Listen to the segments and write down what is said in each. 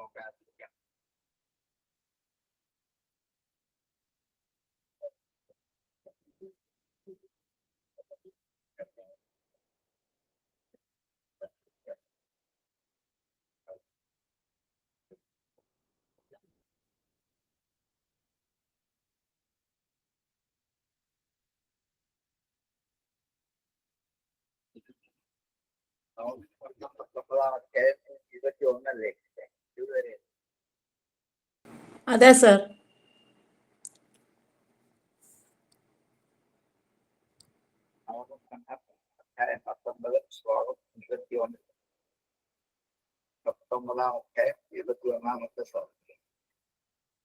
നോക്കാതിരിക്കാം. ഇരുപത്തിയൊന്നല്ലേ ഇതുവരെ? അതെ സർ. അധ്യായം 19 ശ്ലോകം 21. 19-ാം അധ്യായം 21-ാമത്തെ ശ്ലോകം.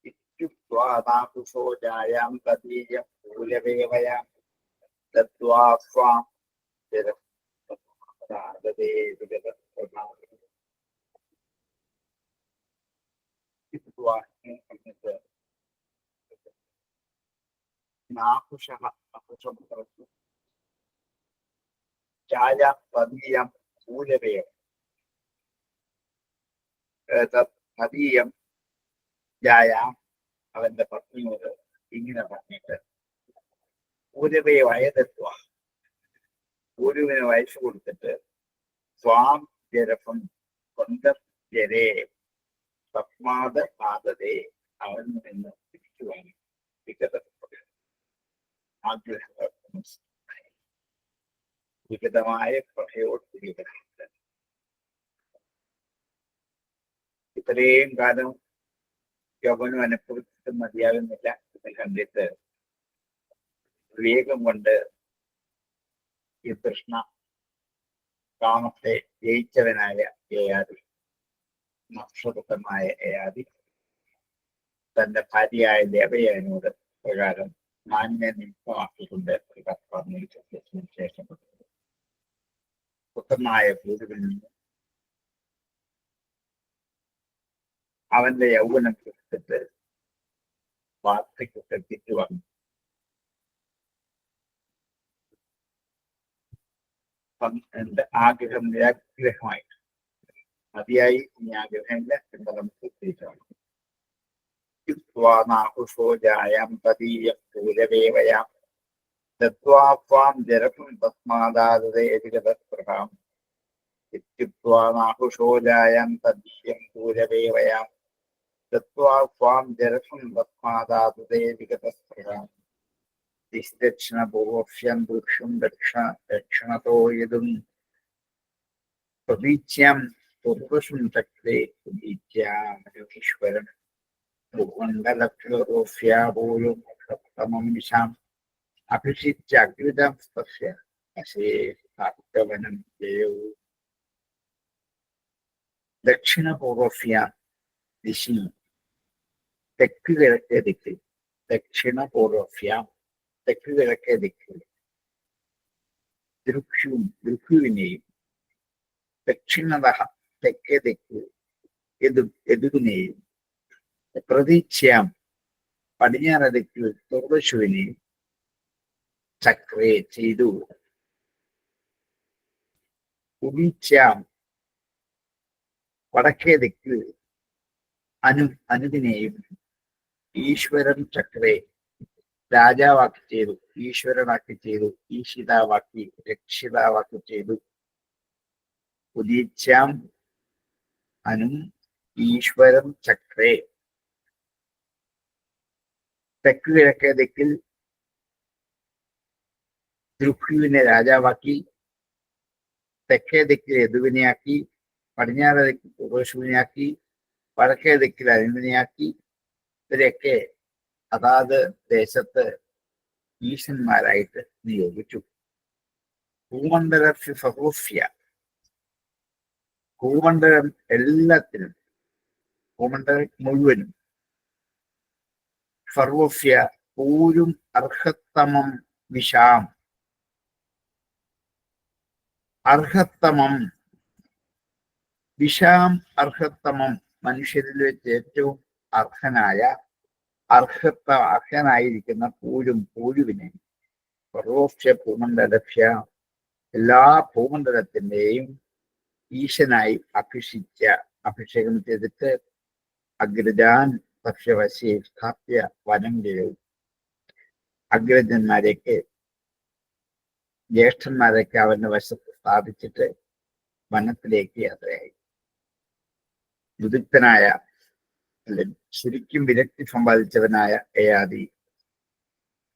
ഇത്യുക്വാദാകുശോ ജായാം തദീയം മൂലവേവയാം ദത്വാ സ്വാം ജായാം അവന്റെ പത്നിയോട് ഇങ്ങനെ പറഞ്ഞിട്ട് പൂരവയായ തത്വ പൂരുവിന് വയസ്സ് കൊടുത്തിട്ട് സ്വാം ജരഫം സ്വന്തം ജരേ തസ്മാത പാതതേ അവനിൽ നിന്ന് തിരിച്ചു വാങ്ങി വിഗതമായ പ്രഭയോട് വിഗതമുണ്ട്. ഇത്രയും കാലം യവനും അനുഭവിച്ചിട്ട് മതിയാകുന്നില്ല എന്ന് കണ്ടിട്ട് വിവേകം കൊണ്ട് ഈ കൃഷ്ണ കാമത്തെ ജയിച്ചവനായ യയാതി, നക്ഷത്രമായ യയാതി തന്റെ ഭാര്യയായ ദേവയാനോട് പ്രകാരം മാന്യ നിമിത്തമാക്കിക്കൊണ്ട് പറഞ്ഞതിന് ശേഷം പുത്രനായ പൂരുവിൽ നിന്ന് അവന്റെ യൗവനം എടുത്തിട്ട് വാർത്തയ്ക്ക് എത്തിച്ചു വന്നു. എന്റെ ആഗ്രഹം നിരാഗ്രഹമായിട്ട് മതിയായി ഇനി ആഗ്രഹമില്ല എന്ന് നമുക്ക് തിരിച്ചാണ്. ുഷോജായാം തദീയം പൂരവേവയാം ദത്വാം ജരഫം തസ്മാദാതേതികതസ്പൃഹാം ഇത്യുക്വാനാഹുഷോജായാം തദീയം പൂരവേവയാം ദത്വാം ജരഫം തസ്മാദാതേതികതസ്പൃഹാം ദിക്ഷിണപൂർവ്യം വൃക്ഷം ദക്ഷിണതോ യതും പ്രതീച്യാം പൂർവശും ചക്രേ പ്രതീച്യാമീശ്വരം ഭൂമണ്ഡലക്ഷോഫ്യാപോലും സപ്തമം ദിശാം അഭിഷിച്യഗ്രിതം സ്പശ്യ അശേഷവനം ദേവു. ദക്ഷിണപൂർവ്യ ദിശി തെക്ക് കിഴക്കേ ദിക്കിൽ, ദക്ഷിണപൂർവ്യ തെക്ക് കിഴക്കേ ദിക്കിൽ ദൃക്യുവിനെയും ദക്ഷിണത തെക്കേ ദിക്കിൽ യദുവിനെയും പ്രതീച്യാം പടിഞ്ഞാറ് ദിക്കിൽ തുർവശുവിനെയും ചക്രേ ചെയ്തു. ഉദീച്യാം വടക്കേ ദിക്കിൽ അനുവിനെയും ഈശ്വരൻ ചക്രേ രാജാവാക്കി ചെയ്തു, ഈശ്വരനാക്കി ചെയ്തു, ഈശിതാവാക്കി രക്ഷിതാവാക്കി ചെയ്തു. ഉദീച്യാം അനു ഈശ്വരം ചക്രേ തെക്ക് കിഴക്കേ ദിക്കിൽ ദൃക്യുവിനെ രാജാവാക്കി, തെക്കേ ദിക്കിൽ യദുവിനെയാക്കി, പടിഞ്ഞാറ് ദിക്കിൽ പൂർവശുവിനെയാക്കി, വടക്കേ ദിക്കിൽ അനുവിനെയാക്കി. ഇവരെയൊക്കെ അതാത് ദേശത്ത് ഈശന്മാരായിട്ട് നിയോഗിച്ചു. ഭൂമണ്ഡലത്തിൽ സർവസ്യ ഭൂമണ്ഡലം എല്ലാത്തിനും, ഭൂമണ്ഡലം മുഴുവനും സർവസ്യ പൂരും അർഹത്തമം വിശാം അർഹത്തമം വിശാം അർഹത്തമം മനുഷ്യരിൽ വെച്ച് ഏറ്റവും അർഹനായിരിക്കുന്ന പൂരുവിനെ സർവസ്യ ഭൂമണ്ഡലസ്യ എല്ലാ ഭൂമണ്ഡലത്തിന്റെയും ഈശനായി അഭിഷേകം ചെയ്തിട്ട് അഗ്രജാൻ ഭക്ഷ്യവശേ സ്ഥാപ്യ വനം ജയവും. അഗ്രജന്മാരെയൊക്കെ ജ്യേഷ്ഠന്മാരെയൊക്കെ അവന്റെ വശത്ത് സ്ഥാപിച്ചിട്ട് വനത്തിലേക്ക് യാത്രയായി. വിദഗ്ധനായ, ശരിക്കും വിരക്തി സമ്പാദിച്ചവനായ യയാതി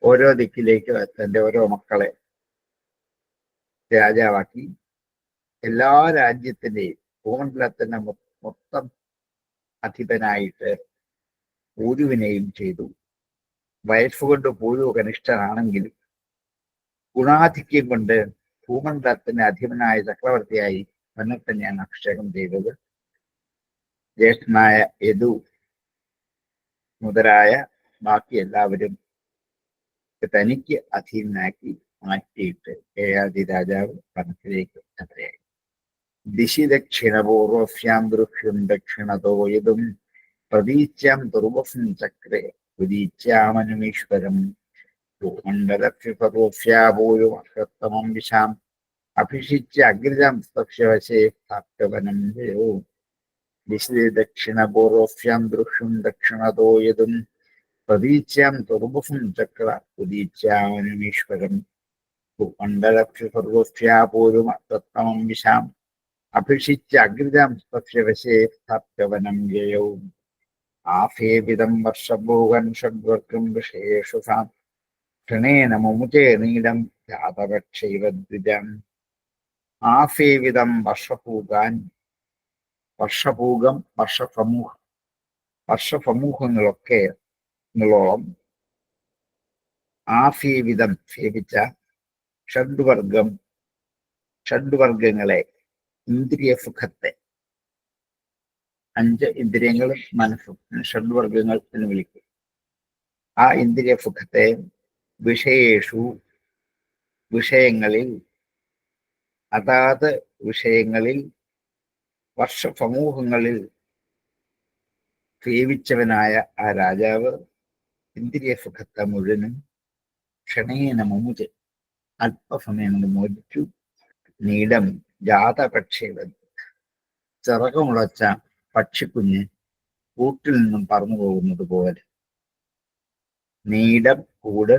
ഓരോ ദിക്കിലേക്ക് തന്റെ ഓരോ മക്കളെ രാജാവാക്കി. എല്ലാ രാജ്യത്തിന്റെയും ഭൂമണ്ഡലത്തിന്റെ മൊത്തം അധിപനായിട്ട് പൂരുവിനെയും ചെയ്തു. വയസ്സുകൊണ്ട് പൂരു കനിഷ്ഠനാണെങ്കിലും ഗുണാധിക്യം കൊണ്ട് ഭൂമണ്ഡലത്തിന്റെ അധിപനായ ചക്രവർത്തിയായി തന്നെ തന്നെയാണ് അഭിഷേകം ചെയ്തത്. ജ്യേഷ്ഠനായ യദു മുതലായ ബാക്കി എല്ലാവരും തനിക്ക് അധീനനാക്കി മാറ്റിയിട്ട് യയാതി രാജാവ് വനത്തിലേക്ക് യാത്രയായി. ദിശി ദക്ഷിണപൂർവസ്യാം ദൃക്ഷ്യം ദക്ഷിണതോ യതും പ്രതീച്യാം ദുർവസം ചക്രേ ഉദീച്യാമനുമീശ്വരം ഭൂമണ്ഡലക്ഷപൂരുമഹത്തമം വിശാം അഭിഷിച്യ അഗ്രജം പക്ഷവശേ സ്ഥാപ്യവനം ജയോ. ദിശി ദക്ഷിണപൂർവസ്യാം ദൃക്ഷ്യം ദക്ഷിണതോ യതും പ്രതീച്യാം ദുർവസം ചക്ര ഉദീച്യാമനുമീശ്വരം ഭൂമണ്ഡലക്ഷപൂരുമഹത്തമം വിശാം അഭിഷിച്യ അഗ്രജം പക്ഷവശേ സ്ഥാപ്യവനം ജയോ. ആഫേവിധം വർഷഭോഗൻ ഷഡ്വർഗം വിഷയേഷു സാം ക്ഷണേന മുമുചേ നീലം ജാതപക്ഷൈവദ്വിജം. ആഫേവിധം വർഷഭൂകാൻ, വർഷഭൂകം വർഷസമൂഹം, വർഷസമൂഹങ്ങളൊക്കെ ങ്ങളോളം ആഫേവിധം സേവിച്ച ഷഡ്വർഗം, ഷഡ്വർഗങ്ങളെ, ഇന്ദ്രിയ സുഖത്തെ, 5 ഇന്ദ്രിയങ്ങളും മനസ്സും ഷഡ്വർഗങ്ങൾ എന്ന് വിളിക്കും. ആ ഇന്ദ്രിയ സുഖത്തെ വിഷയേഷു, വിഷയങ്ങളിൽ, അതാത് വിഷയങ്ങളിൽ, വർഷസമൂഹങ്ങളിൽ സേവിച്ചവനായ ആ രാജാവ് ഇന്ദ്രിയ സുഖത്തെ മുഴുവനും ക്ഷണേന മുമുച്, അല്പസമയം കൊണ്ട് മോചിച്ചു. നീലം ജാതപക്ഷേവ, ചിറകുമുളച്ച പക്ഷിക്കുഞ്ഞ് കൂട്ടിൽ നിന്നും പറന്നു പോകുന്നത് പോലെ. നീലം കൂട്,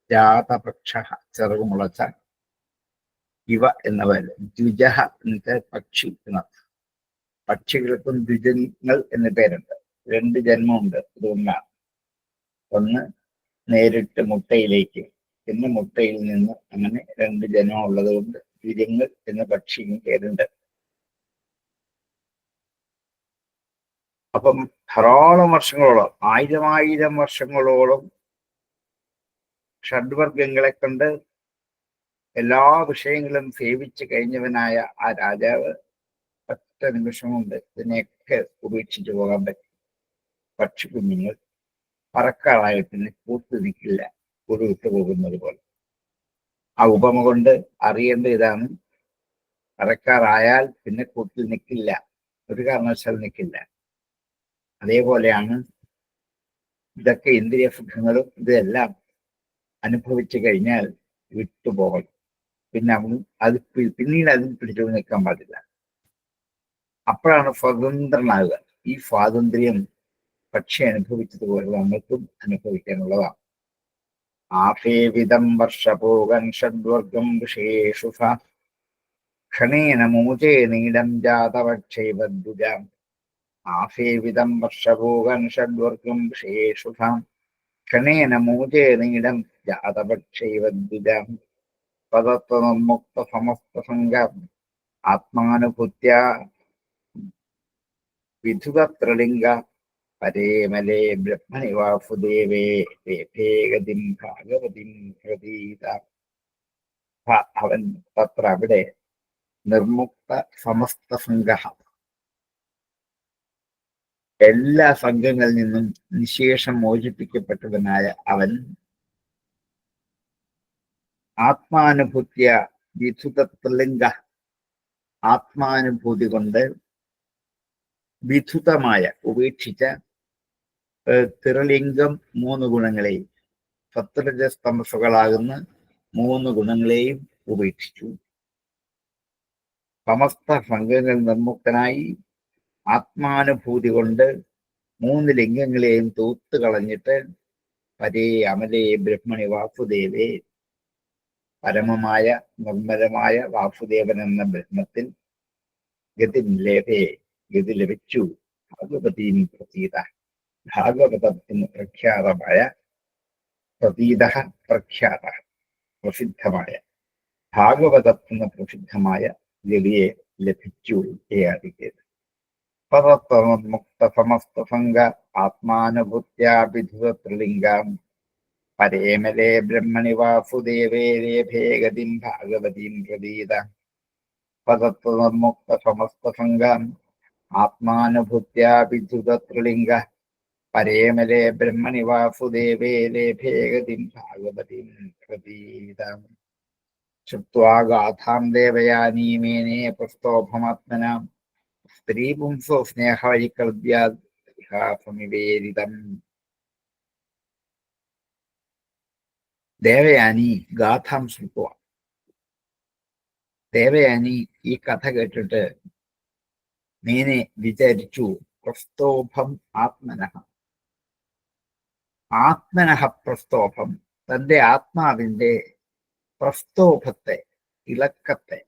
ജാതപക്ഷ ചിറകുമുളച്ച, ഇവ എന്നപോലെ. ദ്വിജഹ എന്നത്തെ പക്ഷി എന്നർത്ഥം. പക്ഷികൾക്കും ദ്വിജങ്ങൾ എന്ന പേരുണ്ട്. 2 ജന്മമുണ്ട്. ഇതൊന്നാണ്. ഒന്ന് നേരിട്ട് മുട്ടയിലേക്ക്, പിന്നെ മുട്ടയിൽ നിന്ന്, അങ്ങനെ 2 ജന്മം ഉള്ളത് കൊണ്ട് ദ്വിജങ്ങൾ എന്ന പക്ഷിക്കും പേരുണ്ട്. അപ്പം ധാരാളം വർഷങ്ങളോളം, 1000 വർഷങ്ങളോളം ഷഡ്വർഗങ്ങളെ കൊണ്ട് എല്ലാ വിഷയങ്ങളും സേവിച്ച് കഴിഞ്ഞവനായ ആ രാജാവ് ഒറ്റ നിമിഷം കൊണ്ട് ഇതിനെയൊക്കെ ഉപേക്ഷിച്ചു പോകാൻ പറ്റും. പക്ഷിക്കുഞ്ഞുങ്ങൾ പറക്കാറായ പിന്നെ കൂത്തു നിൽക്കില്ല, കൂട് വിട്ടു പോകുന്നത് പോലെ. ആ ഉപമ കൊണ്ട് അറിയേണ്ട ഇതാണ്, പറക്കാറായാൽ പിന്നെ കൂട്ടിൽ നിൽക്കില്ല, ഒരു കാരണവശാൽ നിൽക്കില്ല. അതേപോലെയാണ് ഇതൊക്കെ ഇന്ദ്രിയ സുഖങ്ങളും ഇതെല്ലാം അനുഭവിച്ചു കഴിഞ്ഞാൽ വിട്ടുപോകണം. പിന്നെ അത് പിന്നീട് അതിൽ പിടിച്ചു നിൽക്കാൻ പാടില്ല. അപ്പോഴാണ് സ്വതന്ത്രനാകുക. ഈ സ്വാതന്ത്ര്യം പക്ഷി അനുഭവിച്ചതുപോലെ നമ്മൾക്കും അനുഭവിക്കാനുള്ളതാണ്. ആഫേവിധം വർഷഭോഗൻ ഷഡ്വർഗം വിഷയേഷു ക്ഷണേന മൂചേ നീലം ജാതപക്ഷൈവദ്വിജാം. ആഫേവിധം വർഷഭോഗൻ ഷഡ്വർഗം വിഷയേഷു ക്ഷണേന മൂചേ നീലം ജാതപക്ഷൈവദ്വിജാം. തദത്വനിർമുക്ത സമസ്തസംഗം ആത്മാനുഭൂത്യ വിധുതത്രിലിംഗ പരേമലേ ബ്രഹ്മണി വാസുദേവേ ഗതിം ഭാഗവതിം പ്രതീത. അവൻ തത്ര അവിടെ നിർമുക്ത സമസ്ത സംഘ, എല്ലാ സംഘങ്ങളിൽ നിന്നും നിശേഷം മോചിപ്പിക്കപ്പെട്ടവനായ അവൻ ആത്മാനുഭൂത്യ വിധുതത്രിലിംഗ, ആത്മാനുഭൂതി കൊണ്ട് വിധുതമായ ഉപേക്ഷിച്ച ത്രിലിംഗം 3 ഗുണങ്ങളെയും, സത്വരജസ്തമസുകളാകുന്ന 3 ഗുണങ്ങളെയും ഉപേക്ഷിച്ചു. സമസ്ത സംഘങ്ങൾ നിർമുക്തനായി ആത്മാനുഭൂതി കൊണ്ട് മൂന്ന് ലിംഗങ്ങളെയും തൂത്ത് കളഞ്ഞിട്ട് പരേ അമലേ ബ്രഹ്മണി വാസുദേവേ, പരമമായ നിർമ്മലമായ വാസുദേവൻ എന്ന ബ്രഹ്മത്തിൽ ഗതി ലേപേ, ഗതി ലഭിച്ചു. ഭാഗവതീം പ്രതീത, ഭാഗവതം എന്ന് പ്രഖ്യാതമായ, പ്രതീത പ്രഖ്യാത പ്രസിദ്ധമായ, ഭാഗവതം എന്ന പ്രസിദ്ധമായ ഗതിയെ ലഭിച്ചു. പദമുക്ത സമസ്തസംഗ ആത്മാനുഭൂത്യാഭിധുതത്രിലിംഗം പരേമലേ ബ്രഹ്മണി വാസുദേവേ രേഭേ ഗതിം ഭാഗവതീം പ്രതീത. പദമുക്ത സമസ്തസംഗം ആത്മാനുഭൂത്യാഭിധുതത്രിലിംഗ പരേമലേ ബ്രഹ്മണി വാസുദേവേ രേഭേ ഗതിം ഭാഗവതീം പ്രതീത. ശ്രുത്വാ ഗാഥാം ദേവയാനീമേനേ പ്രസ്തോഭമാത്മനാം സ്ത്രീപുംസോ സ്നേഹവൈകൃത്യാസമിവേദിതം. ദേവയാനി ഗാഥാം ശ്രുത്വ, ദേവയാനി ഈ കഥ കേട്ടിട്ട് മേനെ വിചാരിച്ചു. പ്രസ്തോഭം ആത്മനഃ, ആത്മനഃ പ്രസ്തോഭം, തന്റെ ആത്മാവിന്റെ പ്രസ്തോഭത്തെ, ഇളക്കത്തെ,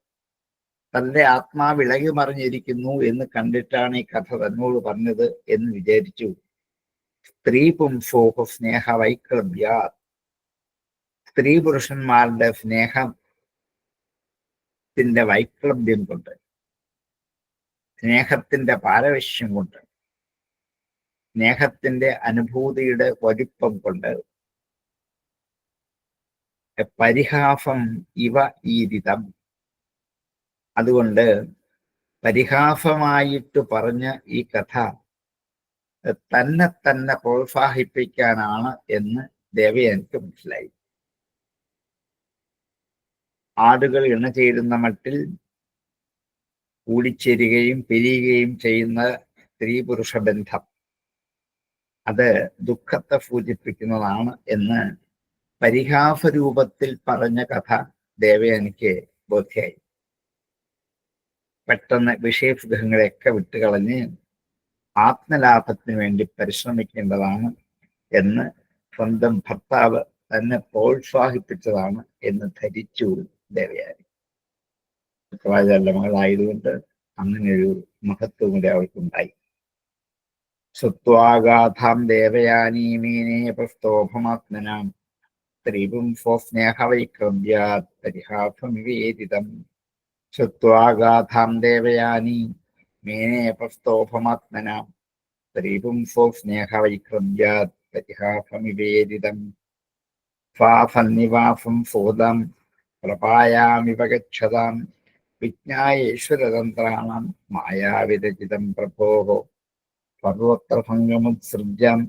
തന്റെ ആത്മാവ് ഇളകി മറിഞ്ഞിരിക്കുന്നു എന്ന് കണ്ടിട്ടാണ് ഈ കഥ തന്നോട് പറഞ്ഞത് എന്ന് വിചാരിച്ചു. സ്ത്രീ പുംസോഹ സ്നേഹ വൈക്ലഭ്യ, സ്ത്രീ പുരുഷന്മാരുടെ സ്നേഹത്തിന്റെ വൈക്ലഭ്യം കൊണ്ട്, സ്നേഹത്തിന്റെ പാരവശ്യം കൊണ്ട്, സ്നേഹത്തിന്റെ അനുഭൂതിയുടെ വലിപ്പം കൊണ്ട്, പരിഹാസം ഇവ ഈരിതം, അതുകൊണ്ട് പരിഹാസമായിട്ട് പറഞ്ഞ ഈ കഥ തന്നെ തന്നെ പ്രോത്സാഹിപ്പിക്കാനാണ് എന്ന് ദേവയാനിക്ക് മനസ്സിലായി. ആടുകൾ ഇണചേരുന്ന മട്ടിൽ കൂടിച്ചേരുകയും പിരിയുകയും ചെയ്യുന്ന സ്ത്രീ പുരുഷ ബന്ധം അത് ദുഃഖത്തെ സൂചിപ്പിക്കുന്നതാണ് എന്ന് പരിഹാസ രൂപത്തിൽ പറഞ്ഞ കഥ ദേവയാനിക്ക് ബോധ്യായി. പെട്ടെന്ന് വിഷയസുഖങ്ങളെയൊക്കെ വിട്ടുകളഞ്ഞ് ആത്മലാഭത്തിന് വേണ്ടി പരിശ്രമിക്കേണ്ടതാണ് എന്ന് സ്വന്തം ഭർത്താവ് തന്നെ പ്രോത്സാഹിപ്പിച്ചതാണ് എന്ന് ധരിച്ചു ദേവയാനി. ശുക്രാചാര്യ മകളായതുകൊണ്ട് അങ്ങനെയൊരു മഹത്വം കൂടി അവർക്കുണ്ടായി. ശ്രുത്വാഗാഥാം ദേവയാനീമീനേ പ്രസ്തോഭമാത്മനാം സ്ത്രീപുംസോ സ്നേഹവൈക്ലഭ്യാത് പരിഹാസമിവേദിതം. ശ്രുത്വാഗാഥാം ദേവയാനി മേനേ പ്രസ്തോഭമാത്മനാം സ്ത്രീപുംസോ സ്നേഹവൈക്ലഭ്യാത് പരിഹാസമിവേദിതം. സ്വാസന്നിവാസം സോദം പ്രപായാമിവ ഗച്ഛതാം വിജ്ഞായേശ്വരതന്ത്രാണം മായാവിരചിതം പ്രഭോः സർവത്ര ഭംഗമുത്സൃജ്യം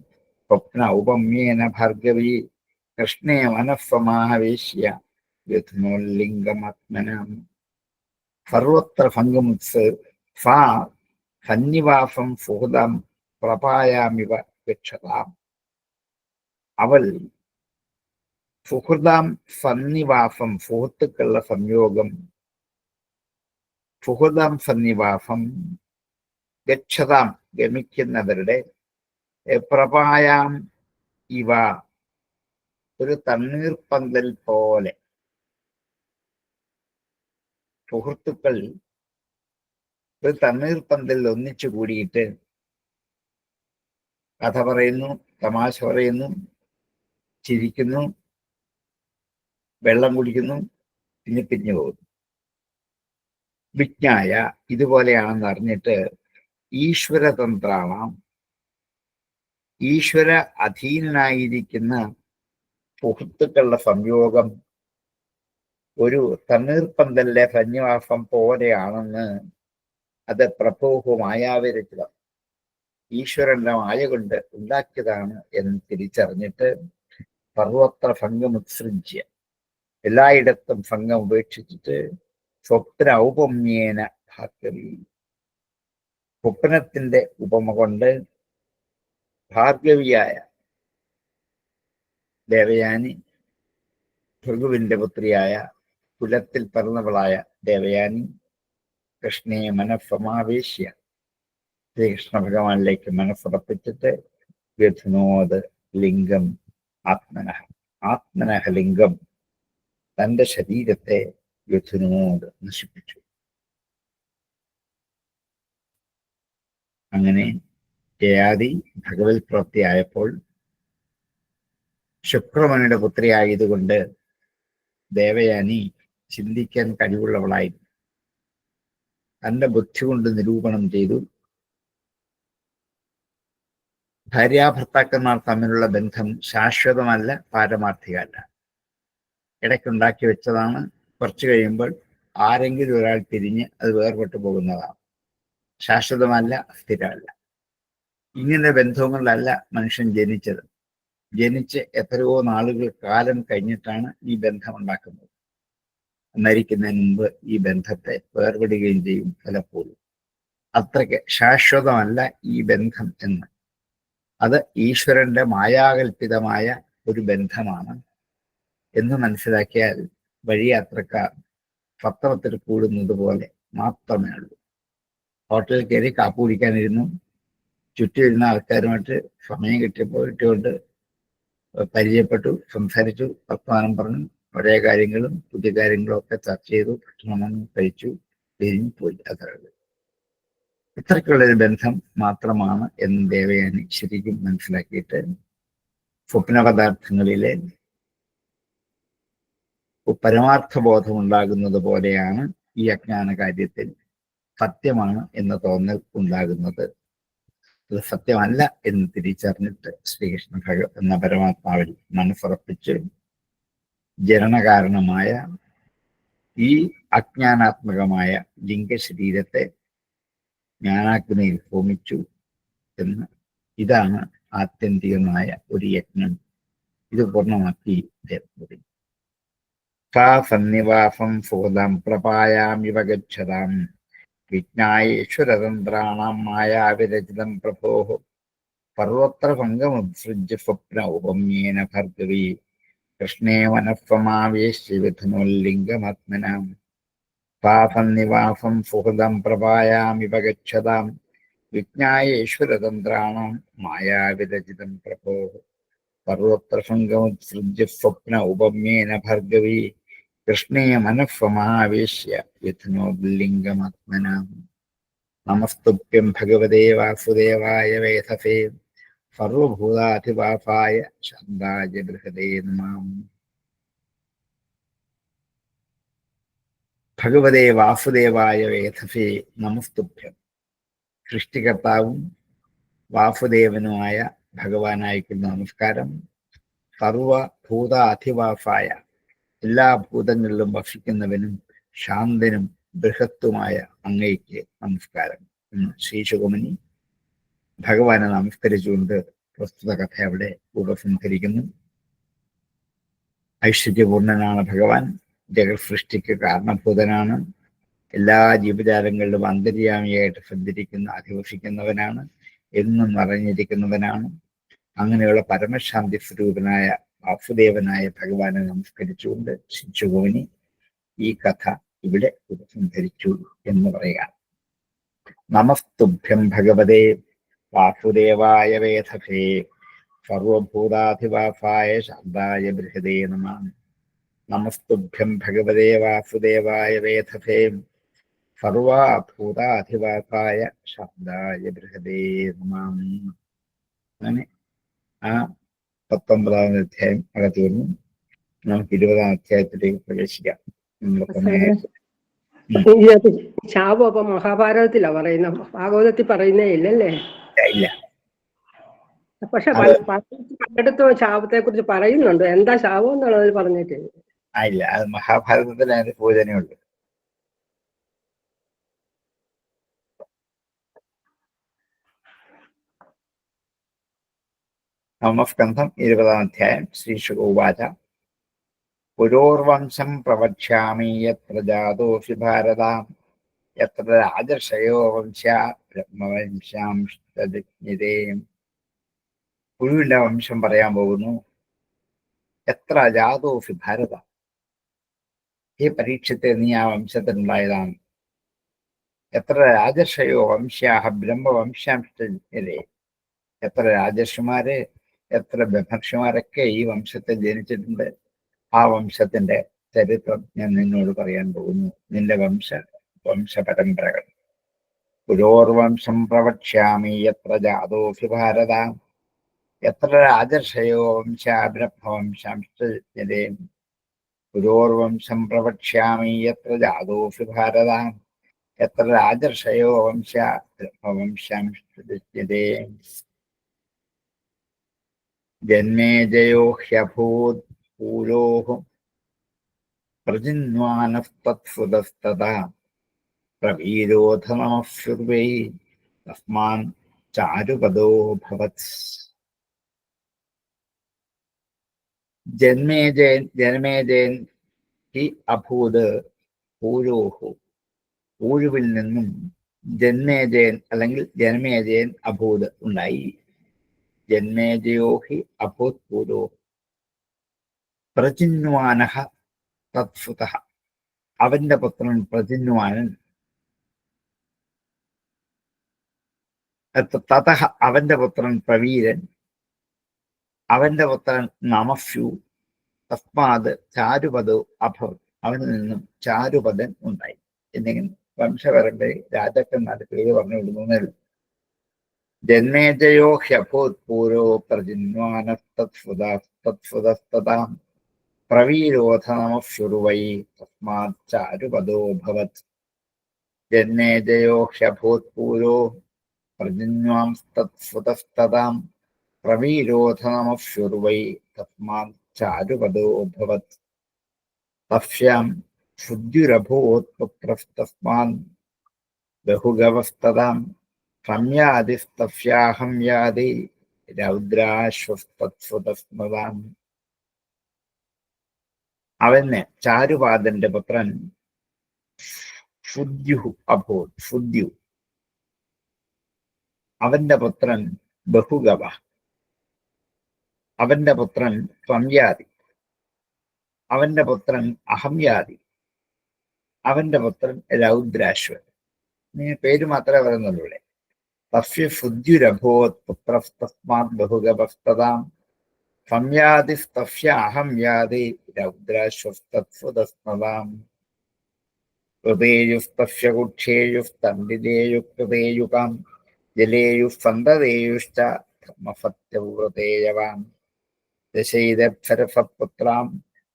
സ്വപ്ന ഉപമ്യേന ഭാർഗവീ കൃഷ്ണേ മനഃസമാവേശ്യ യഥുനോല്ലിംഗമാത്മനാം. സർവത്ര ഭംഗമുത്സ് സാ സന്നിവാസം സുഹൃദം പ്രപായാമിവ ഗച്ഛതാം. അവൾ സുഹൃദാം സന്നിവാസം, സുഹൃത്തുക്കളുടെ സംയോഗം, സുഹൃദാം സന്നിവാസം ഗച്ഛതാം ഗമിക്കുന്നവരുടെ, പ്രപായാം ഇവ ഒരു തണ്ണീർപ്പന്തൽ പോലെ, സുഹൃത്തുക്കൾ ഒരു തണ്ണീർപ്പന്തൽ ഒന്നിച്ചു കൂടിയിട്ട് കഥ പറയുന്നു, തമാശ പറയുന്നു, ചിരിക്കുന്നു, വെള്ളം കുടിക്കുന്നു, പിന്നെ പിരിഞ്ഞു പോകുന്നു. വിജ്ഞായ ഇതുപോലെയാണെന്ന് അറിഞ്ഞിട്ട് ഈശ്വരതന്ത്രാണാം, ഈശ്വര അധീനനായിരിക്കുന്ന സുഹൃത്തുക്കളുടെ സംയോഗം ഒരു തണ്ണീർപ്പന്തലിലെ സന്നിവാസം പോലെയാണെന്ന് അത് പ്രഭോഹു മായാവിരചിതം, ഈശ്വരന്റെ മായ കൊണ്ട് ഉണ്ടാക്കിയതാണ് എന്ന് തിരിച്ചറിഞ്ഞിട്ട് സർവത്ര ഭംഗമുത്സൃജ്യ, എല്ലായിടത്തും ഭംഗം ഉപേക്ഷിച്ചിട്ട് സ്വപ്ന ഔപമ്യേന ഭാർഗവി, സ്വപ്നത്തിന്റെ ഉപമ കൊണ്ട് ഭാർഗവിയായ ദേവയാനി, ഭൃഗുവിന്റെ പുത്രിയായ, കുലത്തിൽ പിറന്നവളായ ദേവയാനി കൃഷ്ണയെ മനഃസമാവേശ്യ ശ്രീകൃഷ്ണ ഭഗവാനിലേക്ക് മനസ്സുറപ്പിച്ചിട്ട് വ്യഥുനോത് ലിംഗം ആത്മനഃ. ആത്മനഃ ലിംഗം, തന്റെ ശരീരത്തെ വ്യഥുനോട് നശിപ്പിച്ചു. അങ്ങനെ ജയാതി ഭഗവത് പ്രാപ്തിയായപ്പോൾ ശുക്രമണിയുടെ പുത്രിയായതുകൊണ്ട് ദേവയാനി ചിന്തിക്കാൻ കഴിവുള്ളവളായിരുന്നു. തന്റെ ബുദ്ധി കൊണ്ട് നിരൂപണം ചെയ്തു, ഭാര്യാഭർത്താക്കന്മാർ തമ്മിലുള്ള ബന്ധം ശാശ്വതമല്ല, പാരമാർത്ഥികമല്ല. ഇടയ്ക്കുണ്ടാക്കി വെച്ചതാണ്. കുറച്ചു കഴിയുമ്പോൾ ആരെങ്കിലും ഒരാൾ തിരിഞ്ഞ് അത് വേർപെട്ടു പോകുന്നതാണ്. ശാശ്വതമല്ല, സ്ഥിരമല്ല. ഇങ്ങനെ ബന്ധങ്ങളിലല്ല മനുഷ്യൻ ജനിച്ചത്. ജനിച്ച് എത്രയോ നാളുകൾ കാലം കഴിഞ്ഞിട്ടാണ് ഈ ബന്ധം ഉണ്ടാക്കുന്നത്. മരിക്കുന്നതിന് മുമ്പ് ഈ ബന്ധത്തെ വേർപെടുകയും ചെയ്യും പലപ്പോഴും. അത്രയ്ക്ക് ശാശ്വതമല്ല ഈ ബന്ധം എന്ന്. അത് ഈശ്വരന്റെ മായാകൽപിതമായ ഒരു ബന്ധമാണ് എന്ന് മനസ്സിലാക്കിയാൽ വഴിയാത്രക്കാർ പത്രത്തിൽ കൂടുന്നത് പോലെ മാത്രമേ ഉള്ളൂ. ഹോട്ടലിൽ കയറി കാപ്പി കുടിക്കാനിരുന്നു, ചുറ്റുമിരുന്ന ആൾക്കാരുമായിട്ട് സമയം കിട്ടിയപ്പോൾ ഇട്ടുകൊണ്ട് പരിചയപ്പെട്ടു, സംസാരിച്ചു, വർത്തമാനം പറഞ്ഞു, പഴയ കാര്യങ്ങളും പുതിയ കാര്യങ്ങളും ഒക്കെ ചർച്ച ചെയ്തു, ഭക്ഷണം കഴിച്ചു, തിരിഞ്ഞു പോയി. അത്രയുള്ളൂ. ഇത്രയ്ക്കുള്ളൊരു ബന്ധം മാത്രമാണ് എന്ന് ദേവയാനി ശരിക്കും മനസ്സിലാക്കിയിട്ട് സ്വപ്ന പദാർത്ഥങ്ങളിലെ പരമാർത്ഥബോധം ഉണ്ടാകുന്നത് പോലെയാണ് ഈ അജ്ഞാന കാര്യത്തിൽ സത്യമാണ് എന്ന തോന്നൽ ഉണ്ടാകുന്നത്. അത് സത്യമല്ല എന്ന് തിരിച്ചറിഞ്ഞിട്ട് ശ്രീകൃഷ്ണ എന്ന പരമാത്മാവിൽ മനസ്സുറപ്പിച്ച് ജനനകാരണമായ ഈ അജ്ഞാനാത്മകമായ ലിംഗശരീരത്തെ ജ്ഞാനാഗ്നിയിൽ ഹോമിച്ചു എന്ന്. ഇതാണ് ആത്യന്തികമായ ഒരു യജ്ഞം. ഇത് പൂർണ്ണമാക്കി ദേവപുരി. സന്നിവാസം സുഹൃതം പ്രപായാമിവ ഗച്ഛതാം വിജ്ഞായേശ്വരതന്ത്രാണാം മായാവിരചിതം പ്രഭോഃ സർവത്ര ഭംഗമുത്സൃജ്യ സ്വപ്ന ഉപമ്യേന ഭർഗവി കൃഷ്ണേ മനഃസമാവേശ്യ വിധുനോല്ലിംഗമാത്മനാം. സന്നിവാസം സുഹൃതം പ്രപായാമിവ ഗച്ഛതാം വിജ്ഞായേശ്വരതന്ത്രാണാം മായാവിരചിതം പ്രഭോഃ സർവത്ര ഭംഗമുത്സൃജ്യ സ്വപ്ന ഉപമ്യേന ഭർഗവി കൃഷ്ണേ മനഃസമാവേശ്യ വിധുനോല്ലിംഗമാത്മനാം. നമസ്തുഭ്യം ഭഗവതേ വാസുദേവായ വേധസേ സർവഭൂതാധിവാസായ ശാന്തായ ബൃഹദേ നമഃ. ഭഗവതേ വാസുദേവായ വേധസേ നമസ്തുഭ്യം. സൃഷ്ടികർത്താവും വാസുദേവനുമായ ഭഗവാനായിരിക്കുന്ന നമസ്കാരം. സർവഭൂതാധിവാസായ, എല്ലാ ഭൂതങ്ങളിലും വസിക്കുന്നവനും ശാന്തനും ബൃഹത്തുമായ അങ്ങയ്ക്ക് നമസ്കാരം എന്ന് ശ്രീശുഗമനി ഭഗവാനെ നമസ്കരിച്ചുകൊണ്ട് പ്രസ്തുത കഥ അവിടെ ഉപസംഹരിക്കുന്നു. ഐശ്വര്യപൂർണനാണ് ഭഗവാൻ. ജഗത് സൃഷ്ടിക്ക് കാരണഭൂതനാണ്. എല്ലാ ജീവജാലങ്ങളിലും അന്തര്യാമിയായിട്ട് സഞ്ചരിക്കുന്ന അധിവസിക്കുന്നവനാണ്. എന്നും നിറഞ്ഞിരിക്കുന്നവനാണ്. അങ്ങനെയുള്ള പരമശാന്തി സ്വരൂപനായ വാസുദേവനായ ഭഗവാനെ നമസ്കരിച്ചുകൊണ്ട് ശിശുഗോനി ഈ കഥ ഇവിടെ ഉപസംഹരിച്ചു എന്ന് പറയാം. നമസ്തുഭ്യം ഭഗവതേ വാസുദേവായ വേധസേ സർവഭൂതാധിവാസായ ശാന്തായ ബൃഹദേ നമഃ. നമസ്തുഭ്യം ഭഗവതേ വാസുദേവായ വേധസേ സർവഭൂതാധിവാസായ ശാന്തായ ബൃഹദേ നമഃ. അങ്ങനെ ആ 19-ാമത്തെ അധ്യായം അവിടെ തീർന്നു. നമുക്ക് 20-ാം അധ്യായത്തിലേക്ക് പ്രവേശിക്കാം. ശാപം അപ്പൊ മഹാഭാരതത്തിലാ പറയുന്ന, ഭാഗവതത്തിൽ പറയുന്നേ ഇല്ലല്ലേ? ഇല്ല. പക്ഷെ പലയിടത്തും ശാപത്തെ കുറിച്ച് പറയുന്നുണ്ട്. എന്താ ശാപം എന്നുള്ളത് പറഞ്ഞിട്ടില്ല. ഇല്ല, അത് മഹാഭാരതത്തിൽ അതിന്റെ പൂജനയുള്ളൂ. നവമസ്കന്ധം 20-ാം അധ്യായം. ശ്രീശുക ഉവാച പുരോർവംശം പ്രവക്ഷ്യാമി യത്ര ജാതോऽസി ഭാരത യത്ര രാജർഷയോ വംശ്യാ ബ്രഹ്മവംശാംശ്ച. പുരുവിന്റെ വംശം പറയാൻ പോകുന്നു. എത്ര ജാതോऽസി ഭാരത, ഈ പരീക്ഷത്തെ നീ ആ വംശത്തിനുണ്ടായതാണ്. എത്ര രാജർഷയോ വംശ്യാഹ ബ്രഹ്മവംശാംശരെ, എത്ര രാജർഷിമാര്, എത്ര ബ്രഹ്മർഷിമാരൊക്കെ ഈ വംശത്തിൽ ജനിച്ചിട്ടുണ്ട്. ആ വംശത്തിന്റെ ചരിത്രം ഞാൻ നിന്നോട് പറയാൻ പോകുന്നു. നിന്റെ വംശപരമ്പരകൾ. പുരോർവംശം പ്രവക്ഷ്യാമി യത്ര ജാതോऽസി ഭാരത, എത്ര രാജർഷയോ വംശാ ബ്രഹ്മവംശാംശരെ, പുരോർവംശം പ്രവക്ഷ്യാമി യത്ര ജാതോऽസി ഭാരത, എത്ര രാജർഷയോ വംശാ ബ്രഹ്മവംശാംശരെ. ജന്മേജയോ ഹ്യഭൂത് പൂരോഃ പ്രജിന്വാനസ്തത്സുതസ്തഥാ പ്രവീരോധ നമഃ തസ്മാൻ ചാരുപദോ ഭവത്. ജന്മേജയൻ ഹി അഭൂത് പൂരോഹു, പൂരുവിൽ നിന്നും ജന്മേജയൻ അല്ലെങ്കിൽ ജന്മേജയൻ അഭൂത് ഉണ്ടായി. ജന്മേജയോ ഹി അഭൂത് പൂരോ പ്രജിന്വാനഃ തത്സുതഃ, അവന്റെ പുത്രൻ പ്രജിന്വാനൻ, തതഃ അവന്റെ പുത്രൻ പ്രവീരൻ, അവന്റെ പുത്രൻ നമഫ്യു, തസ്മാത് ചാരുപദോ അഭവത്, അവനിൽ നിന്നും ചാരുപദൻ ഉണ്ടായി. എന്നിങ്ങനെ വംശപരമ്പരയിൽ രാജാക്കന്മാരുടെ പേര് പറഞ്ഞു വിടുന്നതല്ല. ജന്മേജയോ ഹ്യഭൂത് പൂരോ പ്രജിന്വാനസ്തത്സുതസ്തതാം പ്രവീരോധ നമഃ തസ്മാത് ചാരുപദോ ഭവത്. ജന്മേജയോ ഹ്യഭൂത് പൂരോ പ്രജിന്വാംസ്തത്സുതസ്തതാം പ്രവീരോധ നമഃ തസ്മാത് ചാരുപദോ ഭവത്. തസ്യാം ശുദ്ധ്യുരഭൂത് പുത്രസ്തസ്മാത് ബഹുഗവസ്തതാം സംയാതിസ്തസ്യാഹം യാതി രൗദ്രാശ്വസ്തത്സുതസ്മതാം. അവന് ചാരുപാദന്റെ പുത്രൻ ശുദ്ധ്യു അഭൂത്, ശുദ്ധ്യു, അവന്റെ പുത്രൻ ബഹുഗവ, അവന്റെ പുത്രൻ സംയാതി, അവന്റെ പുത്രൻ അഹംയാതി, അവന്റെ പുത്രൻ രൗദ്രാശ്വൻ. പേര് മാത്രമേ പറയുന്നുള്ളൂ ഇവിടെ. തസ്യ ശുദ്ധ്യുരഭൂത് പുത്രസ്തസ്മാത് ബഹുഗവസ്തതാം സംയാതിസ്തസ്യ അഹം യാതി രൗദ്രാശ്വസ്തത്സുതസ്മതാം. കൃതേയുസ്തസ്യ കുക്ഷേയുസ്തണ്ഡിതേയുകൃതേയുകാം ജലേയുസ്സന്തതേയുശ്ച ധർമ്മസത്യവ്രതേയവാൻ. ദശൈതപ്സരസപുത്രാം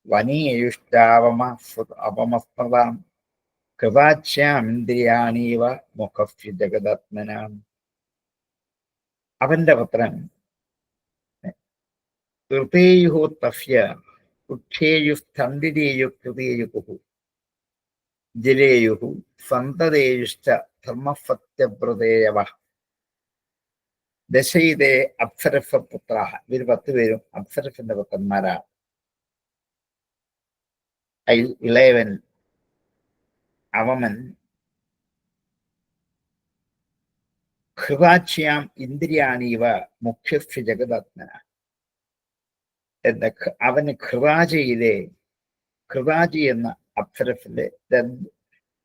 വനീയുശ്ചാവമസ്മതാം കൃപാച്യാമിന്ദ്രിയാണീവ മുഖസ്യ ജഗദാത്മനാം. അവന്റെ പുത്രൻ കൃതേയുഃ തസ്യ കുക്ഷേയുസ്തണ്ഡിതേയുകൃതേയുകുഃ ജലേയുഃ സന്തതേയുശ്ച ധർമ്മസത്യവ്രതേയവഃ. ദശയിലെ അപ്സരസപുത്രാഹ, ഇവർ 10 പേരും അപ്സരസിന്റെ പുത്രന്മാരാണ്. ഇളയവൻ അവമൻ ഹൃവാച്യാം ഇന്ദ്രിയാണീവ മുഖ്യസ്യ ജഗദാത്മന. അവന് ഖൃവാചി എന്ന അപ്സരസിലെ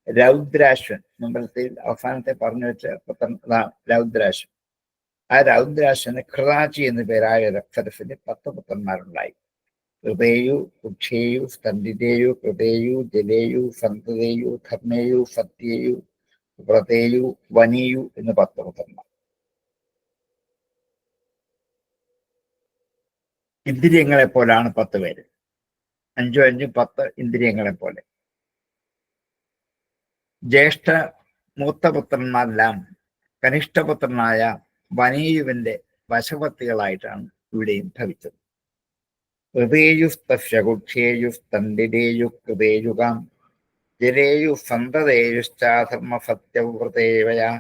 രൗദ്രാശ്വൻ, മുമ്പത്തെ അവസാനത്തെ പറഞ്ഞു വെച്ച പുത്രൻ രൗദ്രാശ്വൻ. ആ രൗദ്രാശ്വന് ഖൃവാചി എന്ന പേരായ അപ്സരസിന് 10 പുത്രന്മാരുണ്ടായി. കൃതേയു, കുക്ഷേയു, സ്തണ്ഡിതേയു, കൃതേയു, ജലേയു, സന്തതേയു, ധർമ്മേയു, സത്യേയു, വ്രതേയു, വനീയു എന്ന് 10 പുത്രന്മാർ. ഇന്ദ്രിയങ്ങളെ പോലാണ് 10 പേര്. 5 5 10 ഇന്ദ്രിയങ്ങളെ പോലെ. ജ്യേഷ്ഠ മൂത്തപുത്രന്മാരെല്ലാം കനിഷ്ഠപുത്രനായ വനീയുവിന്റെ വശവർത്തികളായിട്ടാണ് ഇവിടെയും ഭവിച്ചത്. ഹൃതേയുസ്തസ്യ കുക്ഷേയുസ്തണ്ഡിതേയുകൃതേയുകാം ജലേയു സന്തതേയുശ്ചാധർമ്മസത്യവ്രതേവയാ